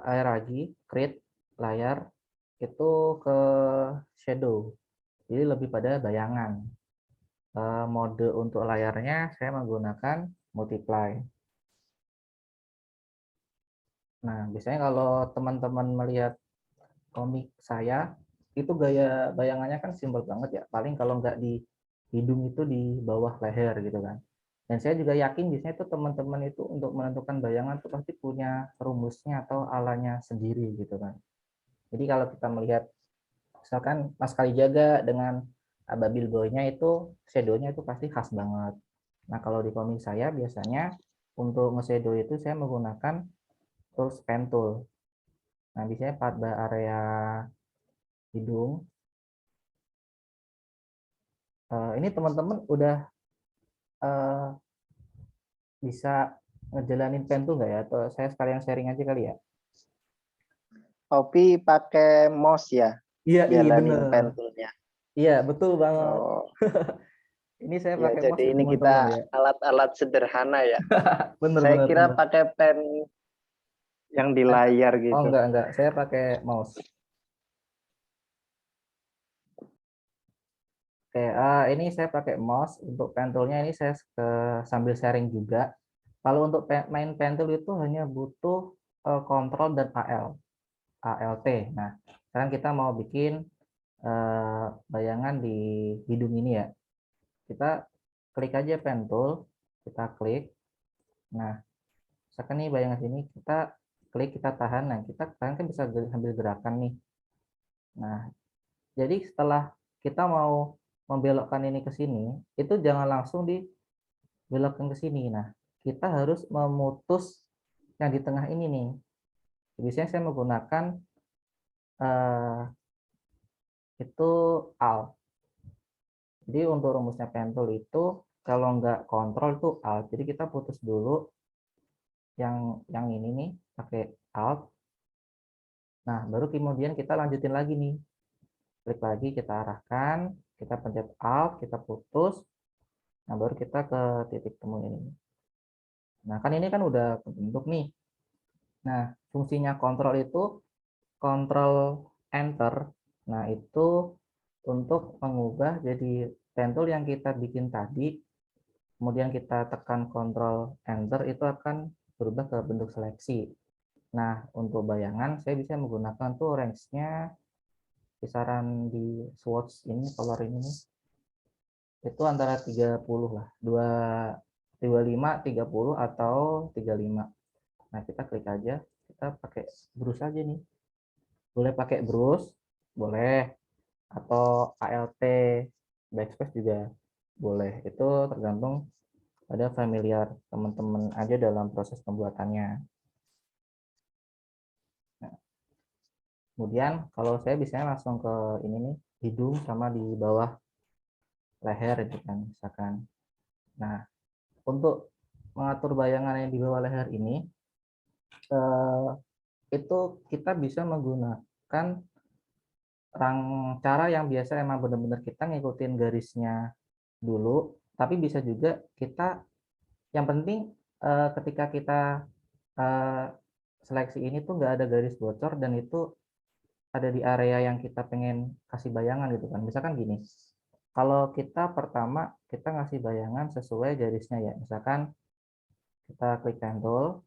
layar lagi, create layar itu ke shadow, jadi lebih pada bayangan. Mode untuk layarnya saya menggunakan multiply. Nah biasanya kalau teman-teman melihat komik saya itu gaya bayangannya kan simpel banget ya, paling kalau nggak di hidung itu di bawah leher gitu kan. Dan saya juga yakin biasanya itu teman-teman itu untuk menentukan bayangan itu pasti punya rumusnya atau alanya sendiri gitu kan. Jadi kalau kita melihat misalkan Mas Kalijaga dengan Ababil Boy-nya itu shadow-nya itu pasti khas banget. Nah kalau di komik saya biasanya untuk nge-shadow itu saya menggunakan tools pen tool. Nah biasanya pada area hidung ini teman-teman udah bisa ngejalanin pen tool nggak ya? Atau saya sekalian sharing aja kali ya? Opi pakai mouse ya, Iya, jalanin bener. pen tool-nya. Iya, betul banget. Oh, Ini saya ya pakai jadi mouse ya ini teman-teman kita ya. alat-alat sederhana ya. Bener, Saya bener, kira bener. pakai pen yang di layar Oh, gitu. enggak. Saya pakai mouse. Oke, ini saya pakai mouse. Untuk pen tool-nya ini saya sambil sharing juga. Kalau untuk main pen tool itu hanya butuh kontrol dan ALT. Nah, sekarang kita mau bikin bayangan di hidung ini ya. Kita klik aja pen tool, kita klik. Nah, misalkan nih bayangan sini, kita klik, kita tahan. Nah, kita tahan kan bisa sambil gerakan nih. Nah, jadi setelah kita mau membelokkan ini ke sini, itu jangan langsung dibelokkan ke sini. Nah, kita harus memutus yang di tengah ini nih. Biasanya saya menggunakan itu Alt. Jadi untuk rumusnya pen tool itu kalau nggak kontrol itu Alt. Jadi kita putus dulu yang ini nih pakai Alt. Nah, baru kemudian kita lanjutin lagi nih. Klik lagi, kita arahkan, kita pencet Alt, kita putus. Nah, baru kita ke titik temu ini. Nah, kan ini kan udah kebentuk nih. Nah, fungsinya kontrol itu kontrol enter. Nah, itu untuk mengubah jadi pen tool yang kita bikin tadi, kemudian kita tekan kontrol enter, itu akan berubah ke bentuk seleksi. Nah, untuk bayangan saya bisa menggunakan tuh range-nya kisaran di swatch ini, color ini nih, itu antara 30 lah, 25, 30 atau 35. Nah, kita klik aja, kita pakai brush aja nih. Boleh pakai brush, boleh, atau ALT backspace juga boleh. Itu tergantung pada familiar teman-teman aja dalam proses pembuatannya. Nah, kemudian kalau saya biasanya langsung ke ini nih, hidung sama di bawah leher itu kan misalkan. Nah, untuk mengatur bayangan yang di bawah leher ini itu kita bisa menggunakan cara yang biasa emang benar-benar kita ngikutin garisnya dulu, tapi bisa juga kita yang penting ketika kita seleksi ini tuh nggak ada garis bocor dan itu ada di area yang kita pengen kasih bayangan gitu kan. Misalkan gini, kalau kita pertama kita ngasih bayangan sesuai garisnya ya, misalkan kita klik pen tool,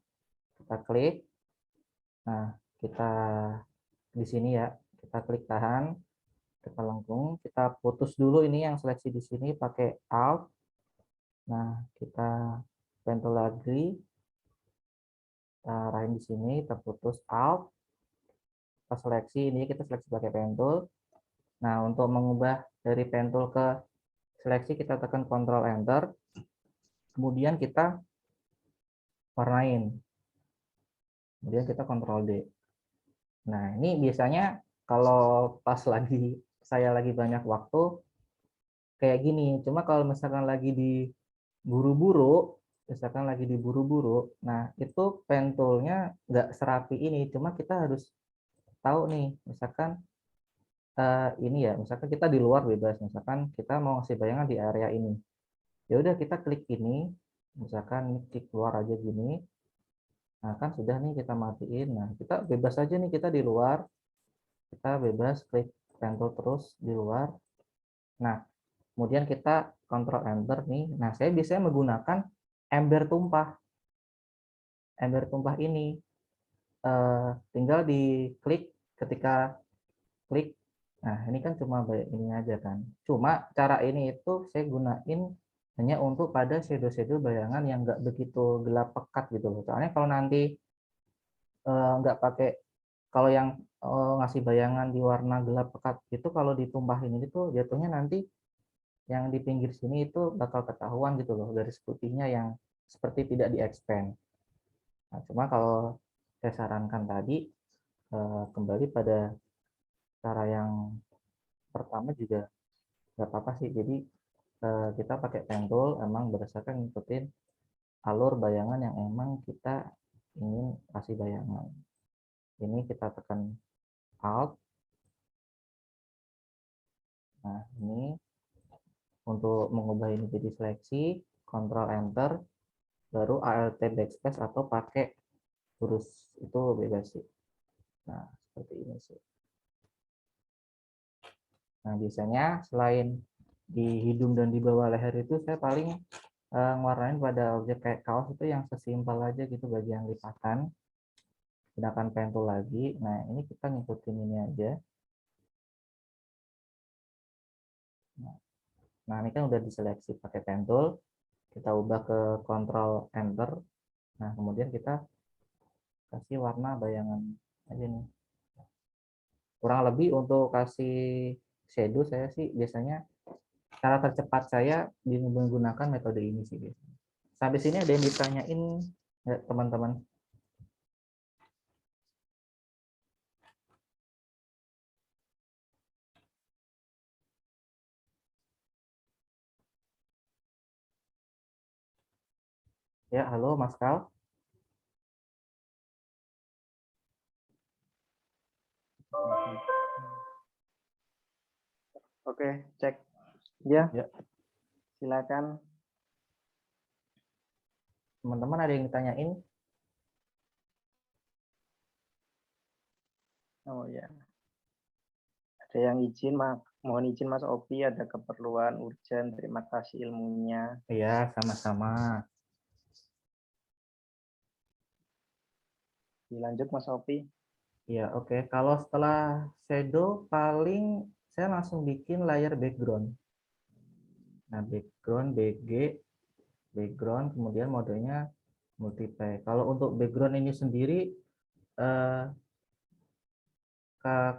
kita klik, nah kita di sini ya, kita klik tahan, kita lengkung, kita putus dulu ini yang seleksi di sini pakai Alt. Nah, kita pentul lagi, kita arahin di sini, kita putus Alt, kita seleksi, ini kita seleksi pakai pentul. Nah, untuk mengubah dari pentul ke seleksi, kita tekan Ctrl Enter, kemudian kita warnain, kemudian kita Ctrl D. Nah, ini biasanya kalau pas saya lagi banyak waktu kayak gini. Cuma kalau misalkan lagi diburu-buru, nah itu pentulnya nggak serapi ini. Cuma kita harus tahu nih, misalkan ini ya, misalkan kita di luar bebas, misalkan kita mau ngasih bayangan di area ini. Ya udah kita klik ini, misalkan klik keluar aja gini. Nah, kan sudah nih kita matiin. Nah, kita bebas aja nih, kita di luar. Kita bebas klik pentul terus di luar. Nah, kemudian kita Ctrl Enter nih. Nah, saya biasanya menggunakan ember tumpah. Ember tumpah ini tinggal diklik ketika klik. Nah, ini kan cuma ini aja kan. Cuma cara ini itu saya gunain hanya untuk pada shadow-shadow bayangan yang nggak begitu gelap pekat gitu loh. Soalnya kalau nanti nggak pakai, kalau yang ngasih bayangan di warna gelap pekat itu kalau ditumpahin itu jatuhnya nanti yang di pinggir sini itu bakal ketahuan gitu loh, garis putihnya yang seperti tidak di-expand. Nah, cuma kalau saya sarankan tadi kembali pada cara yang pertama juga nggak apa-apa sih. Jadi kita pakai pentul emang berdasarkan ngikutin alur bayangan yang emang kita ingin kasih bayangan. Ini kita tekan Alt. Nah, ini untuk mengubah ini jadi seleksi, Ctrl Enter, baru Alt backspace atau pakai huruf itu bebas sih. Nah, seperti ini sih. Nah, biasanya selain di hidung dan di bawah leher itu saya paling ngewarnain pada objek kayak kaos itu yang sesimpel aja gitu, bagian lipatan. Gunakan pentul lagi. Nah, ini kita ngikutin ini aja. Nah, ini kan udah diseleksi pakai pentul. Kita ubah ke Ctrl Enter. Nah, kemudian kita kasih warna bayangan aja nih. Kurang lebih untuk kasih shadow saya sih biasanya cara tercepat saya menggunakan metode ini sih biasanya. Sampai sini ada yang ditanyain nggak teman-teman? Ya, halo Mas Kal. Oke, cek. Ya, Ya. silakan. Teman-teman ada yang ditanyain? Oh ya. Ada yang izin, mohon izin Mas Opi, ada keperluan urgent. Terima kasih ilmunya. Iya, sama-sama. Dilanjut Mas Opi. Ya, oke. Kalau setelah shadow paling saya langsung bikin layer background. Nah, background BG, background, kemudian modenya multiply. Kalau untuk background ini sendiri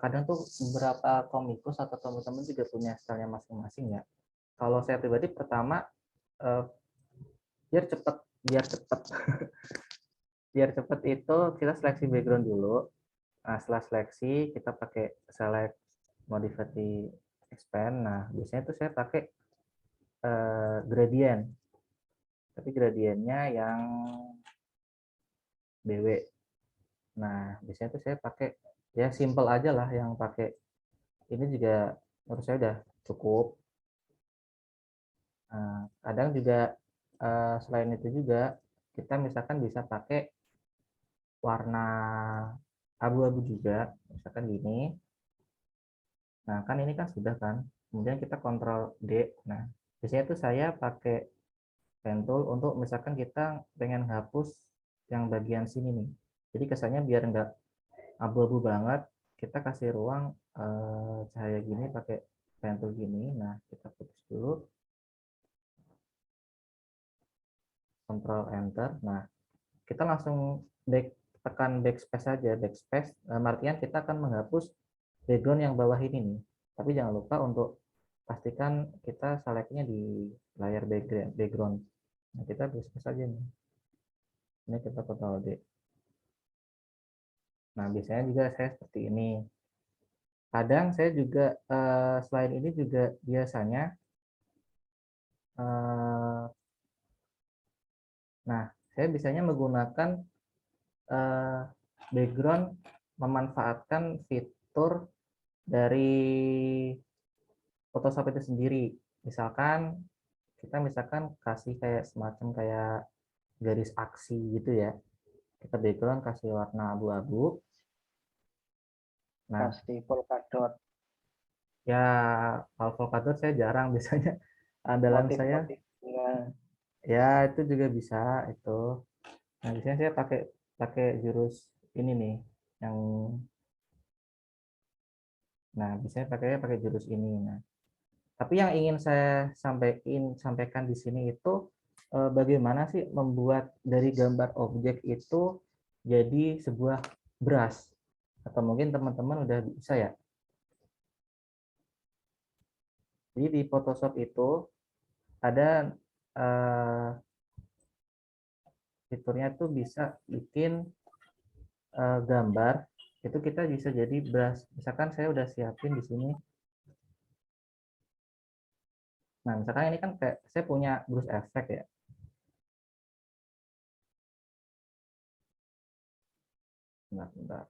kadang tuh beberapa komikus atau teman-teman juga punya stylenya masing-masing ya. Kalau saya pribadi pertama biar cepet biar cepet itu kita seleksi background dulu. Nah, setelah seleksi kita pakai select modify expand. Nah, biasanya itu saya pakai gradient, tapi gradiennya yang BW. Nah, biasanya itu saya pakai ya simple aja lah, yang pakai ini juga menurut saya udah cukup. Nah, kadang juga selain itu juga kita misalkan bisa pakai warna abu-abu juga, misalkan gini. Nah, kan ini kan sudah kan, kemudian kita Ctrl D. Nah, biasanya itu saya pakai pentul untuk misalkan kita pengen hapus yang bagian sini nih. Jadi kesannya biar enggak abu-abu banget, kita kasih ruang cahaya gini pakai pen tool gini. Nah, kita putus dulu. Control Enter. Nah, kita langsung tekan backspace saja. Backspace, artian kita akan menghapus background yang bawah ini nih. Tapi jangan lupa untuk pastikan kita selectnya di layar background. Nah, kita backspace saja nih. Ini kita Ctrl D. Nah, biasanya juga saya seperti ini. Kadang saya juga selain ini juga biasanya nah, saya biasanya menggunakan background memanfaatkan fitur dari Photoshop itu sendiri. Misalkan kita kasih kayak semacam kayak garis aksi gitu ya. Kita background kasih warna abu-abu. Nah, Pasti polkadot. ya kalau polkadot saya jarang, biasanya andalan saya Motif-motifnya. ya itu juga bisa itu. Nah, biasanya saya pakai jurus ini nih yang biasanya pakai jurus ini. Nah, tapi yang ingin saya sampaikan di sini itu bagaimana sih membuat dari gambar objek itu jadi sebuah brush, atau mungkin teman-teman udah bisa ya. Jadi di Photoshop itu ada fiturnya tuh bisa bikin gambar itu kita bisa jadi brush. Misalkan saya udah siapin di sini. Nah, misalkan ini kan kayak saya punya brush effect ya. Bentar.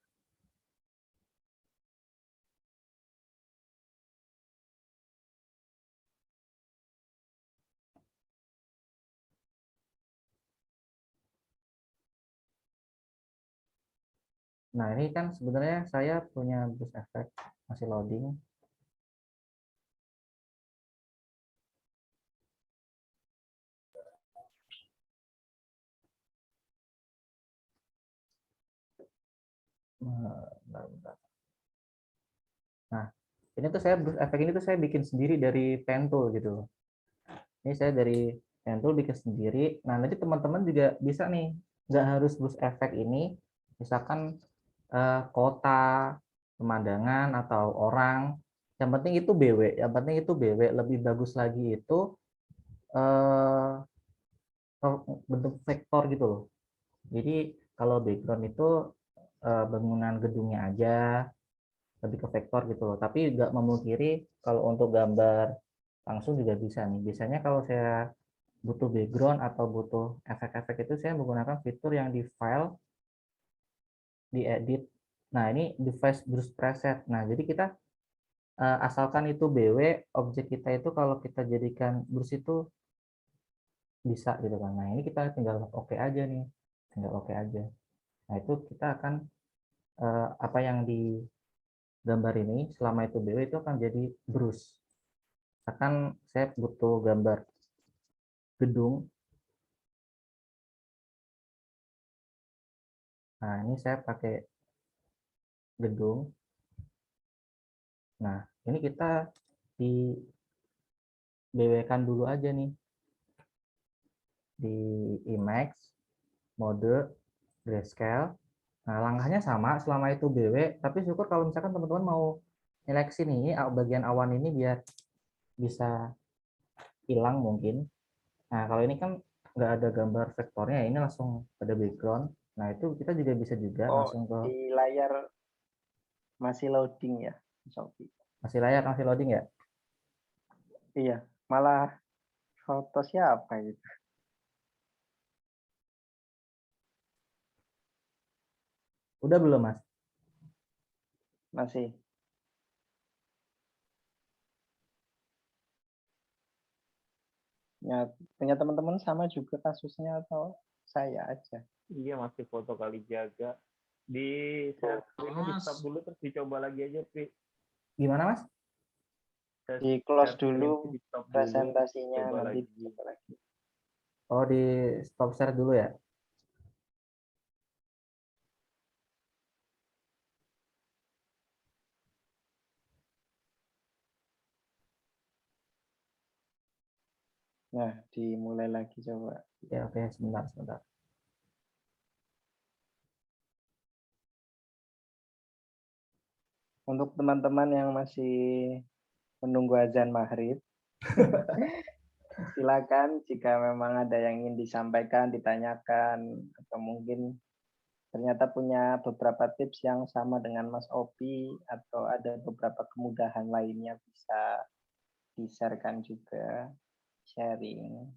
Nah, ini kan sebenarnya saya punya brush effect, masih loading. Bentar. Nah, ini tuh saya brush effect ini tuh saya bikin sendiri dari pen tool gitu. Ini saya dari pen tool bikin sendiri. Nah, nanti teman-teman juga bisa nih, nggak harus brush effect ini, misalkan kota, pemandangan atau orang. Yang penting itu BW, lebih bagus lagi itu bentuk vektor gitu loh. Jadi kalau background itu bangunan gedungnya aja, lebih ke vektor gitu loh. Tapi nggak memungkiri kalau untuk gambar langsung juga bisa nih. Biasanya kalau saya butuh background atau butuh efek-efek itu saya menggunakan fitur yang di file, di edit. Nah, ini device brush preset. Nah, jadi kita asalkan itu BW, objek kita itu kalau kita jadikan brush itu bisa gitu kan. Nah, ini kita tinggal oke aja nih. Tinggal oke aja. Nah, itu kita akan apa yang di gambar ini selama itu BW itu akan jadi brush. Akan saya butuh gambar gedung. Nah, ini saya pakai gedung. Nah, ini kita di BW-kan dulu aja nih. Di Emacs, mode, grayscale. Nah, langkahnya sama selama itu BW, tapi syukur kalau misalkan teman-teman mau seleksi nih bagian awan ini biar bisa hilang mungkin. Nah, kalau ini kan nggak ada gambar vektornya, ini langsung ada background. Nah, itu kita juga bisa juga langsung ke di layar masih loading ya, Sophie. masih loading ya? Iya, malah foto siapa gitu. Udah belum, Mas? Masih. Ya, punya teman-teman sama juga kasusnya atau saya aja? Iya, masih foto kali jaga. Di share screen-nya di stop dulu terus dicoba lagi aja, Pi. Gimana, Mas? Di close Share screen dulu di stop dulu, presentasinya, coba nanti lagi. coba lagi. Oh, di stop share dulu ya? Nah, dimulai lagi coba. Ya, oke, sebentar. Untuk teman-teman yang masih menunggu azan maghrib, silakan jika memang ada yang ingin disampaikan, ditanyakan, atau mungkin ternyata punya beberapa tips yang sama dengan Mas Opi, atau ada beberapa kemudahan lainnya bisa di-share-kan juga, sharing.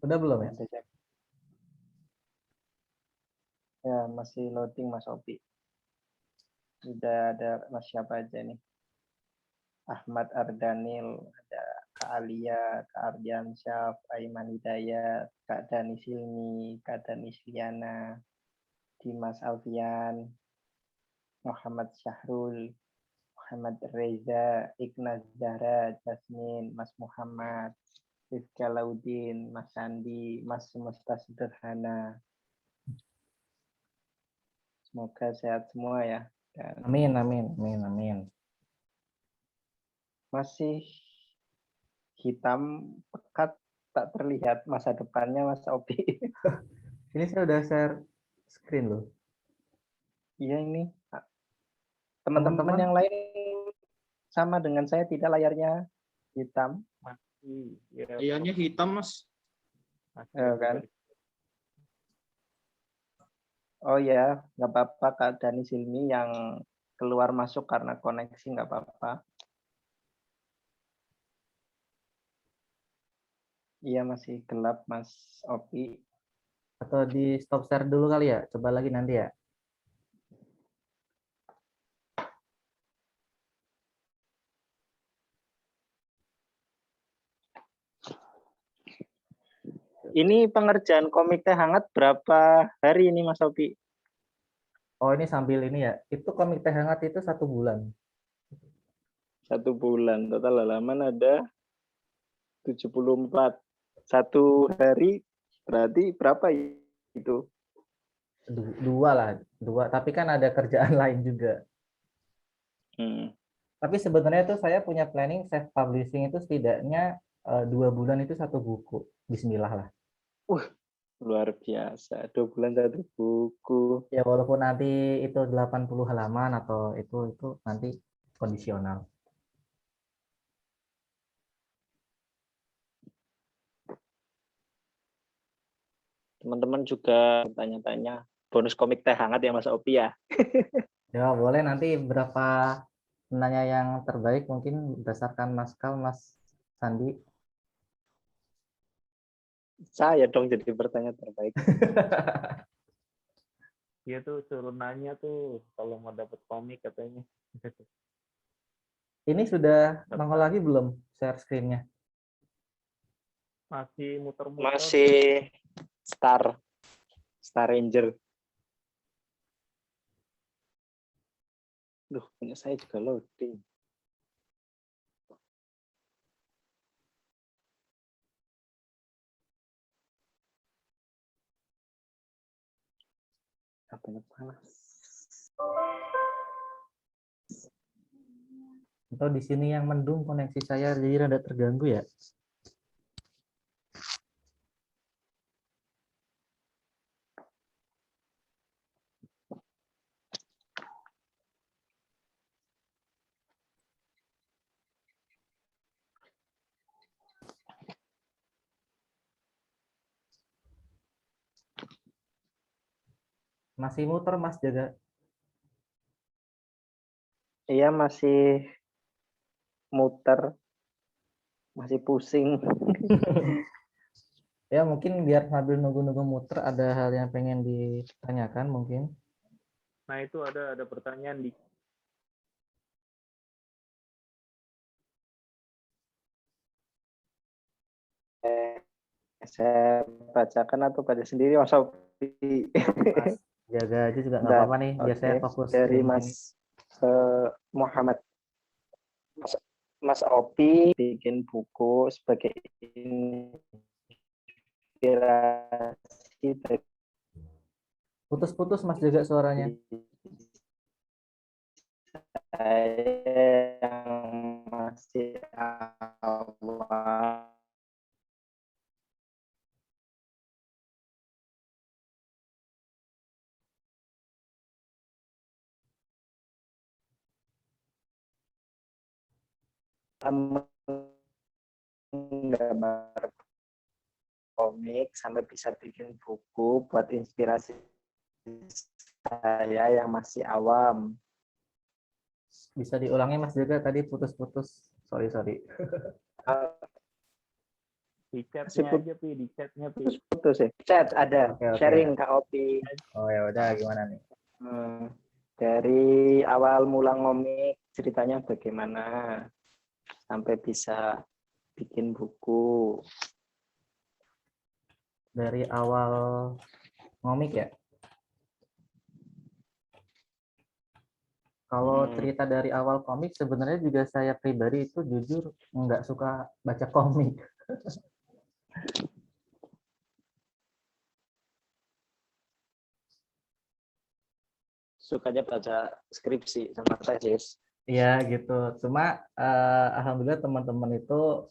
Udah belum ya? Ya, masih loading Mas Opi. Sudah ada Mas siapa aja nih? Ahmad Ardanil, ada Kak Alia, Kak Ardiansyah, Aiman Hidayat, Kak Dani Silmi, Kak Dani Siliana, Dimas Alfian, Muhammad Syahrul, Muhammad Reza, Ignaz Zahra, Jasmine, Mas Muhammad, Rizka Laudin, Mas Sandi, Mas Semesta Sederhana. Semoga sehat semua ya. Dan Amin. masih hitam pekat, tak terlihat masa depannya Mas Opi. Ini saya udah share screen loh. Iya ini. Teman-teman yang lain sama dengan saya, tidak layarnya hitam. Masih, ya, Layarnya hitam, Mas. masih Ya, kan? Oh ya, nggak apa-apa Kak Dani Silmi yang keluar masuk karena koneksi, nggak apa-apa. Iya masih gelap Mas Opi. Atau di stop share dulu kali ya? Coba lagi nanti ya. Ini pengerjaan komik Teh Hangat berapa hari ini Mas Opi? Oh, ini sambil ini ya. Itu komik Teh Hangat itu 1 bulan. 1 bulan. Total halaman ada 74. 1 hari berarti berapa itu? 2 lah. 2. Tapi kan ada kerjaan lain juga. Tapi sebenarnya itu saya punya planning self publishing itu setidaknya 2 bulan itu 1 buku. Bismillah lah. Luar biasa. 2 bulan 1 buku. Ya walaupun nanti itu 80 halaman atau itu nanti kondisional. Teman-teman juga tanya-tanya bonus komik Teh Hangat ya Mas Opi ya. Ya boleh nanti berapa penanya yang terbaik mungkin berdasarkan naskah Mas Sandi. Saya dong jadi bertanya terbaik. Dia tuh suruh nanya tuh kalau mau dapat komik katanya. Ini sudah nongol lagi belum share screen-nya? Masih muter-muter. Masih Star Ranger. Duh, punya saya juga loading. Apanya panas? Atau di sini yang mendung koneksi saya jadi rada terganggu ya? Masih muter Mas Jaga? Iya masih muter. Masih pusing. Ya mungkin biar sambil nunggu-nunggu muter ada hal yang pengen ditanyakan mungkin. Nah itu ada pertanyaan di Saya bacakan atau baca sendiri Mas Opi? Mas Jaga aja juga nggak apa-apa nih, biar saya fokus dari ilmu ini. Mas Muhammad. Mas Opi bikin buku sebagai inspirasi bagi Putus-putus Mas Jaga suaranya. saya yang masih awal. Menggambar komik sampai bisa bikin buku buat inspirasi saya yang masih awam. Bisa diulangi Mas juga tadi putus-putus. Sorry. Di Masih chatnya aja, Pi. Di chatnya, Pi. putus ya. Chat ada. Oke. Sharing Kak Opi. Oh ya udah, gimana nih? Dari awal mula ngomik ceritanya bagaimana sampai bisa bikin buku. Dari awal ngomik ya. Kalau cerita dari awal komik, sebenarnya juga saya pribadi itu jujur nggak suka baca komik. Sukanya baca skripsi sama tesis. Iya gitu. Cuma alhamdulillah teman-teman itu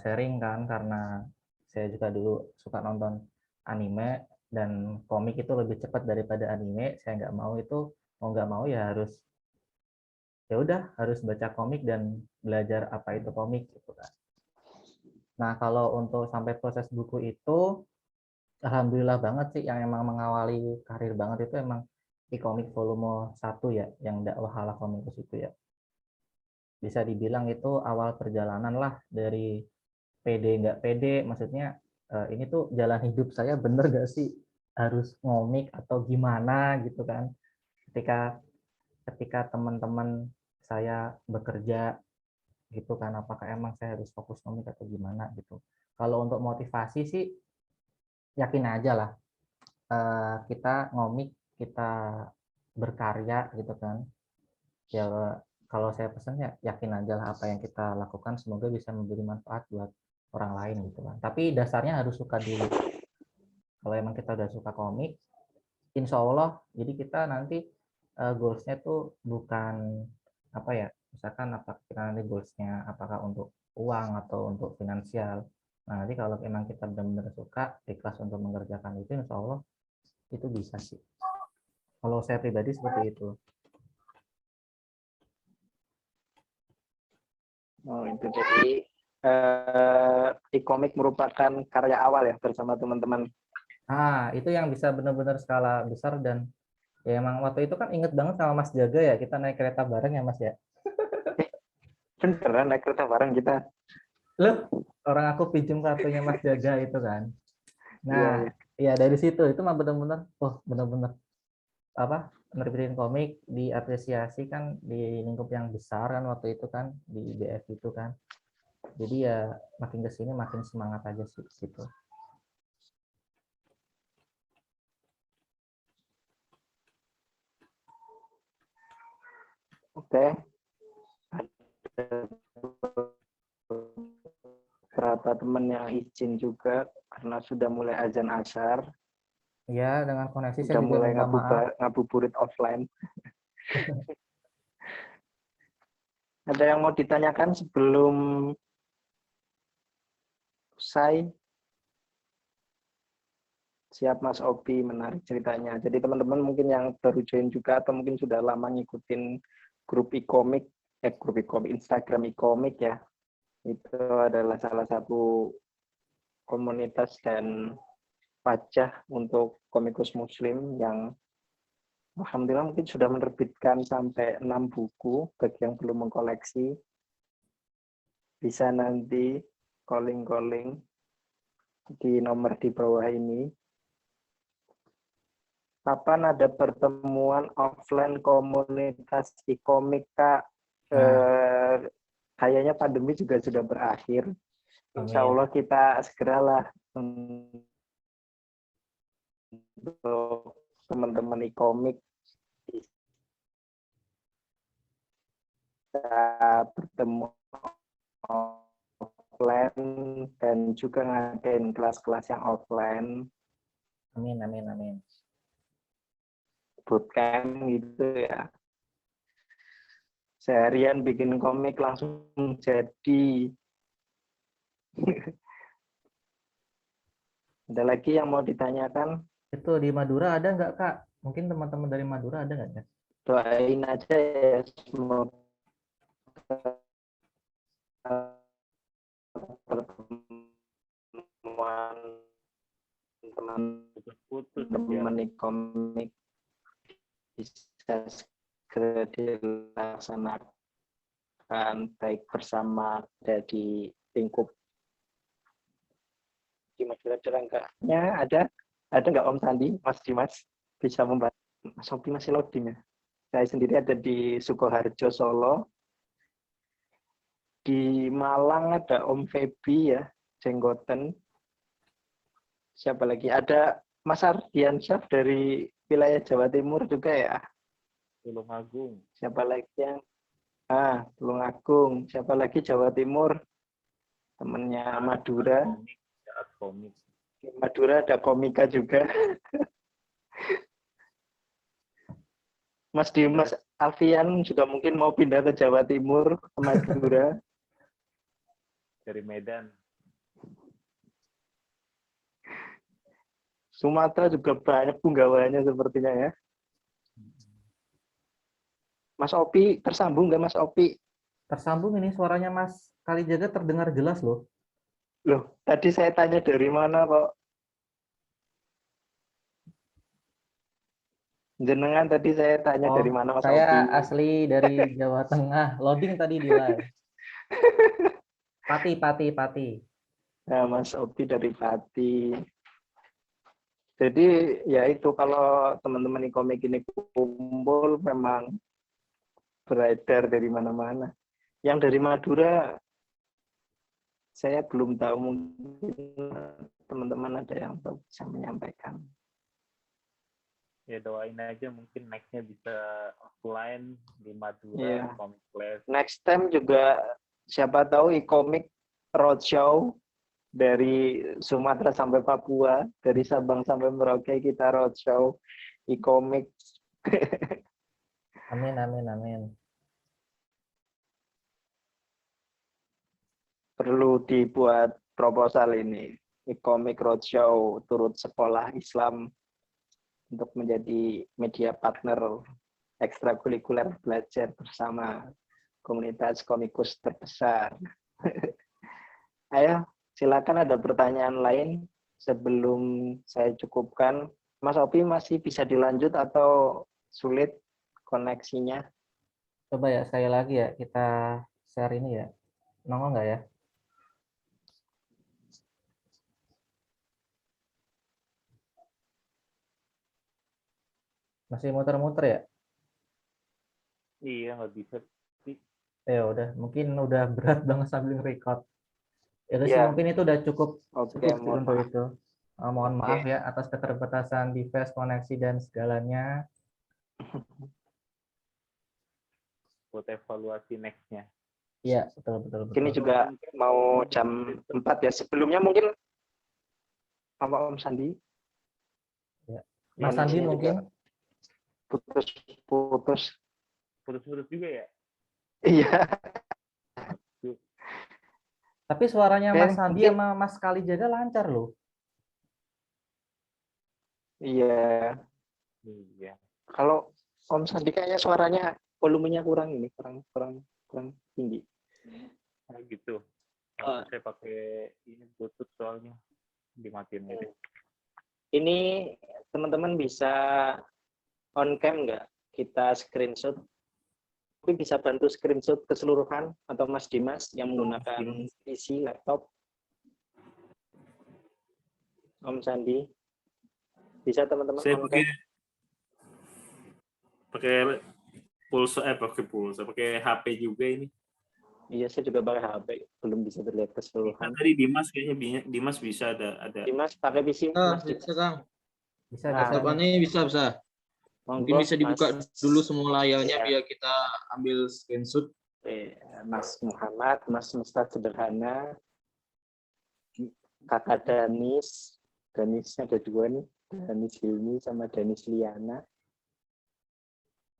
sharing kan, karena saya juga dulu suka nonton anime dan komik itu lebih cepat daripada anime. Saya nggak mau itu, mau nggak mau ya harus baca komik dan belajar apa itu komik gitu kan. Nah, kalau untuk sampai proses buku itu alhamdulillah banget sih, yang emang mengawali karir banget itu emang e-komik volume 1 ya, yang dakwah ala komikus itu ya. Bisa dibilang itu awal perjalanan lah dari pede nggak pede, maksudnya ini tuh jalan hidup saya bener gak sih harus ngomik atau gimana gitu kan. Ketika teman-teman saya bekerja gitu kan, apakah emang saya harus fokus ngomik atau gimana gitu. Kalau untuk motivasi sih yakin aja lah, kita ngomik, kita berkarya gitu kan ya. Kalau saya pesan ya yakin aja lah apa yang kita lakukan semoga bisa memberi manfaat buat orang lain gitu kan. Tapi dasarnya harus suka dulu. Kalau emang kita udah suka komik, insya Allah jadi kita nanti goalsnya tuh bukan apa ya, misalkan apa kita nanti goalsnya apakah untuk uang atau untuk finansial. Nah nanti kalau emang kita benar-benar suka, ikhlas untuk mengerjakan itu, insya Allah itu bisa sih. Kalau saya pribadi seperti itu. Oh, itu jadi e-komik merupakan karya awal ya bersama teman-teman. Itu yang bisa benar-benar skala besar. Dan ya emang waktu itu kan inget banget sama Mas Jaga ya, kita naik kereta bareng ya Mas ya. Beneran naik kereta bareng kita. Loh, orang aku pinjam kartunya Mas Jaga itu kan. Nah, Iya. ya dari situ itu mah benar-benar, benar-benar apa, nerbitin komik diapresiasi kan di lingkup yang besar kan waktu itu kan, di BF itu kan. Jadi ya makin kesini makin semangat aja sih gitu. Oke. Beberapa teman yang izin juga karena sudah mulai azan asar. Ya, dengan koneksi Sudah saya juga mulai minta maaf. ngabuburit offline. Ada yang mau ditanyakan sebelum usai? Siap Mas Obi, menarik ceritanya. Jadi teman-teman mungkin yang baru join juga atau mungkin sudah lama ngikutin grup e-komik, Instagram e-komik ya. Itu adalah salah satu komunitas dan wajah untuk komikus muslim yang alhamdulillah mungkin sudah menerbitkan sampai 6 buku. Bagi yang belum mengkoleksi bisa nanti calling di nomor di bawah ini. Kapan ada pertemuan offline komunitas e-komik, Kak? Kayaknya pandemi juga sudah berakhir. Insya Allah kita segeralah untuk teman-teman e-komik bisa bertemu offline dan juga ngadain kelas-kelas yang offline. Amin. Bootcamp gitu ya. Seharian bikin komik langsung jadi. Ada lagi yang mau ditanyakan? Itu di Madura ada nggak, Kak? Mungkin teman-teman dari Madura ada nggak ya? Doain aja ya, semoga pertemuan Putus-putus ya. teman-teman di komik bisa segera dilaksanakan baik bersama ada di lingkup di Madura Derangkanya ada nggak Om Sandi, Mas Dimas bisa membantu? Mas Sopi masih loading ya. Saya sendiri ada di Sukoharjo, Solo. Di Malang ada Om Febi ya, Jenggoten. Siapa lagi? Ada Mas Ardiansyah dari wilayah Jawa Timur juga ya. Tulungagung. Siapa lagi yang Tulungagung. Siapa lagi Jawa Timur? Temennya Madura. Komik. Di Madura ada Komika juga. Mas Dimas Alfian juga mungkin mau pindah ke Jawa Timur, ke Madura. Dari Medan. Sumatera juga banyak punggawanya sepertinya ya. Mas Opi, tersambung nggak Mas Opi? Tersambung ini suaranya Mas Kalijaga terdengar jelas loh. Loh, tadi saya tanya dari mana kok? Jenengan tadi saya tanya Oh, dari mana Mas saya Opi? asli dari Jawa Tengah. Loading tadi di live. Pati. Nah, Mas Opi dari Pati. Jadi ya itu kalau teman-teman di komik ini kumpul memang beredar dari mana-mana. Yang dari Madura saya belum tahu, mungkin teman-teman ada yang bisa menyampaikan. Ya doain aja mungkin next-nya bisa offline di Madura, Iya. Comic Class. Next time juga siapa tahu e-komik roadshow dari Sumatera sampai Papua, dari Sabang sampai Merauke kita roadshow e-komik. Amin. Perlu dibuat proposal ini, e-komik roadshow turut sekolah Islam untuk menjadi media partner ekstrakurikuler belajar bersama komunitas komikus terbesar. Ayo, silakan ada pertanyaan lain sebelum saya cukupkan. Mas Opi masih bisa dilanjut atau sulit koneksinya? Coba ya sekali lagi ya kita share ini ya. Nongol nggak ya? Masih muter-muter ya? Iya, nggak bisa. Ya udah, mungkin udah berat banget sambil record. Itu sih Ya, mungkin itu udah cukup oke, sih mohon untuk maaf. itu. Mohon Oke. maaf ya atas keterbatasan device, koneksi dan segalanya. Buat evaluasi next-nya. Iya, betul. Ini juga mau jam 4 ya. Sebelumnya mungkin sama Om Sandi. Ya. Mas Sandi mungkin? Putus-putus. Putus-putus juga ya? Iya. Tapi suaranya Mas Sandi Mungkin, sama Mas Kalijaga lancar loh. iya. Iya. Kalau Om Sandi kayaknya suaranya volumenya kurang tinggi. Nah, gitu. Saya pakai ini Bluetooth soalnya dimatiin aja. Ini teman-teman bisa on cam nggak? Kita screenshot. Tapi bisa bantu screenshot keseluruhan atau Mas Dimas yang menggunakan PC laptop. Om Sandi. Bisa teman-teman Saya on cam? pakai pakai HP juga ini. Iya, saya juga pakai HP, belum bisa terlihat keseluruhan. Tadi Dimas kayaknya Dimas bisa ada. Dimas pakai PC, Mas Dimas. Bisa, Kang. Bisa. Ini bisa. Mungkin bisa dibuka dulu semua layarnya biar kita ambil screenshot. Mas Muhammad, Mas Mustad Sederhana, Kakak Danis ada dua nih, Danis Hilmi sama Danis Liana,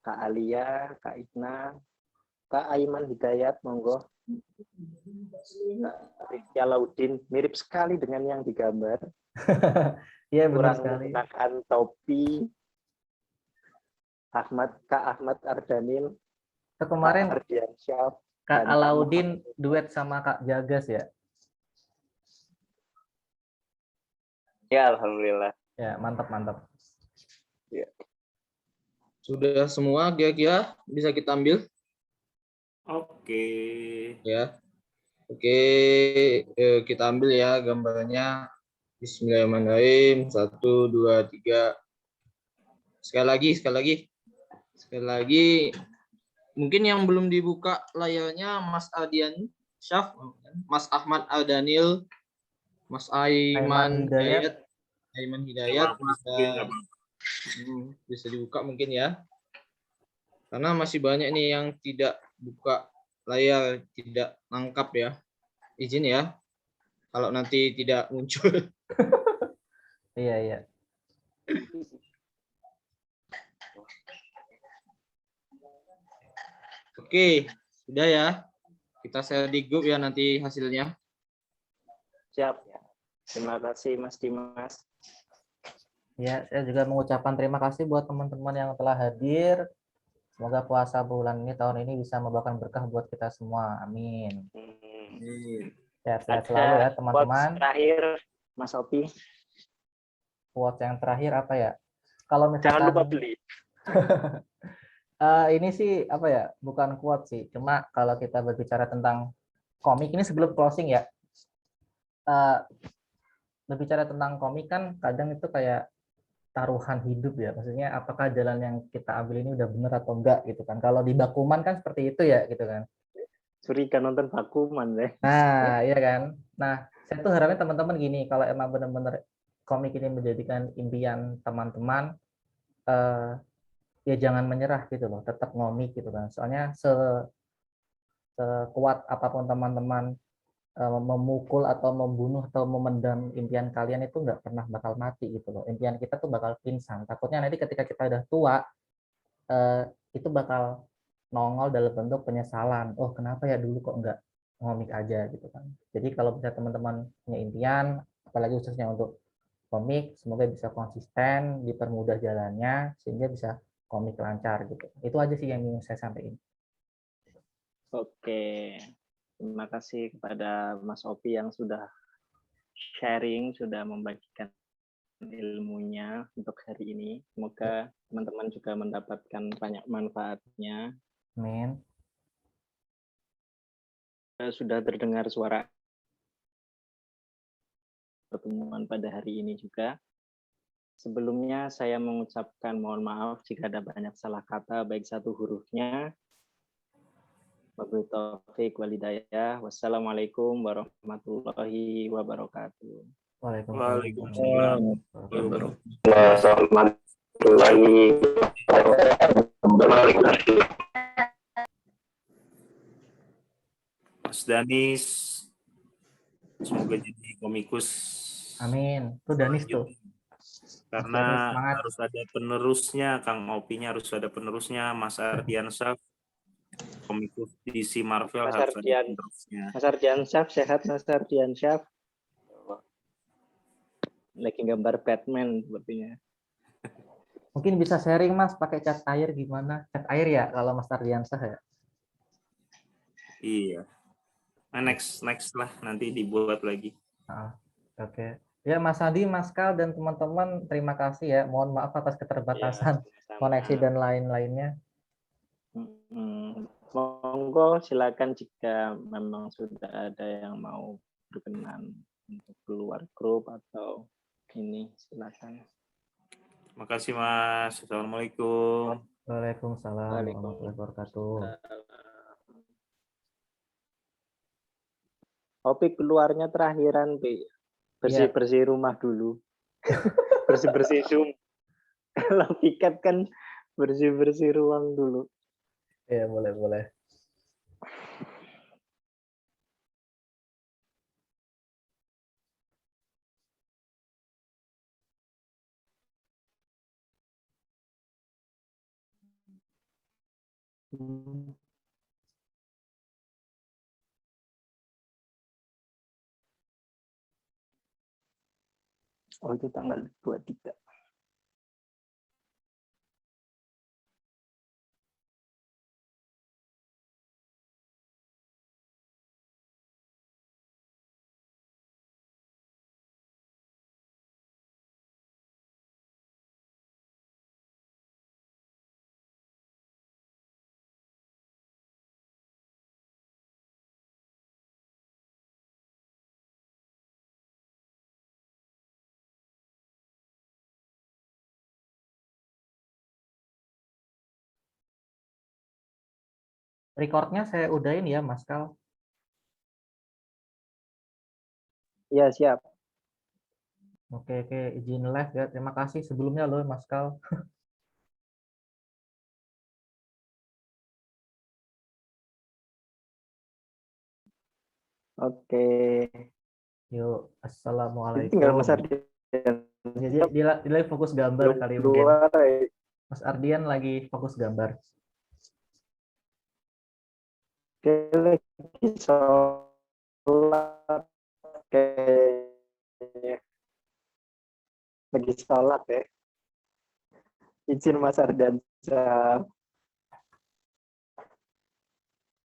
Kak Alia, Kak Ikna, Kak Aiman Hidayat, monggo. Rizky Alauddin, mirip sekali dengan yang digambar. Iya benar Kurang sekali. menggunakan topi. Kak Ahmad Ardanil, So, kemarin Kak Ardiansyah, Kak dan Alauddin duet sama Kak Jagas ya. Ya, alhamdulillah. Ya, mantap. Sudah semua kira-kira bisa kita ambil Oke. ya. Oke, kita ambil ya gambarnya. Bismillahirrahmanirrahim. 1, 2, 3. Sekali lagi. Mungkin yang belum dibuka layarnya Mas Ardian Syaf, Mas Ahmad Ardanil, Mas Aiman Hidayat, bisa dibuka mungkin ya. Karena masih banyak nih yang tidak buka layar, tidak nangkap ya. Izin ya, kalau nanti tidak muncul. Iya. Oke, sudah ya. Kita share di grup ya nanti hasilnya. siap. Terima kasih Mas Dimas. Ya, saya juga mengucapkan terima kasih buat teman-teman yang telah hadir. Semoga puasa bulan ini tahun ini bisa membawakan berkah buat kita semua. Amin. Sehat-sehat selalu ya teman-teman. Terakhir, Mas Opi. Quote yang terakhir apa ya? Kalau misalkan Jangan lupa beli. Ini sih apa ya? Bukan quote sih. Cuma kalau kita berbicara tentang komik ini sebelum closing ya. Berbicara tentang komik kan kadang itu kayak taruhan hidup ya. Maksudnya apakah jalan yang kita ambil ini udah benar atau enggak gitu kan. Kalau di Bakuman kan seperti itu ya gitu kan. Curiga nonton Bakuman deh. Nah, iya kan. Nah, saya tuh harapnya teman-teman gini, kalau emang benar-benar komik ini menjadikan impian teman-teman, ya jangan menyerah gitu loh, tetap ngomik gitu kan. Soalnya sekuat apapun teman-teman memukul atau membunuh atau memendam impian kalian itu nggak pernah bakal mati gitu loh. Impian kita tuh bakal pingsan. Takutnya nanti ketika kita udah tua, itu bakal nongol dalam bentuk penyesalan. Oh, kenapa ya dulu kok nggak ngomik aja gitu kan. Jadi kalau bisa teman-teman punya impian, apalagi khususnya untuk komik, semoga bisa konsisten, dipermudah jalannya sehingga bisa komik lancar gitu. Itu aja sih yang ingin saya sampaikan. Oke. Terima kasih kepada Mas Opi yang sudah sharing, sudah membagikan ilmunya untuk hari ini. Semoga teman-teman juga mendapatkan banyak manfaatnya. Amin. Sudah terdengar suara pertemuan pada hari ini juga. Sebelumnya saya mengucapkan mohon maaf jika ada banyak salah kata baik satu hurufnya. Wabillahi taufiq wal hidayah. Wassalamualaikum warahmatullahi wabarakatuh. Waalaikumsalam. Warahmatullahi wabarakatuh. Mas Danis, semoga jadi komikus. Amin. Tuh Danis tuh. Karena Semangat. harus ada penerusnya, Kang Opinya harus ada penerusnya, Mas Ardiansyah, komikus DC Marvel Mas harus ada Ardian. penerusnya. Mas Ardiansyah, sehat Mas Ardiansyah. Lagi gambar Batman sepertinya. Mungkin bisa sharing Mas pakai cat air gimana? Cat air ya kalau Mas Ardiansyah ya. Iya. Nah, next lah nanti dibuat lagi. Oke. Ya Mas Adi, Mas Kal dan teman-teman terima kasih ya. Mohon maaf atas keterbatasan koneksi dan lain-lainnya. Monggo silakan jika memang sudah ada yang mau berkenan untuk keluar grup atau ini silakan. Terima kasih Mas. Assalamualaikum. Waalaikumsalam warahmatullahi wabarakatuh. Topik keluarnya terakhiran, Pi. Bersih-bersih rumah dulu. Bersih-bersih Zoom. Kalau piket kan bersih-bersih ruang dulu. Iya, boleh. Oh, itu tanggal 23. Recordnya saya udahin ya, Mas Kal. Iya, siap. Oke, izin live ya. Terima kasih sebelumnya loh, Mas Kal. Oke. Yuk, Itu tinggal Mas assalamualaikum. Ardian. Jadi di live fokus gambar Belum kali mungkin. keluar. Mas Ardian lagi fokus gambar. Dia lagi sholat. Kayaknya. Lagi sholat ya. Izin Mas Ardian.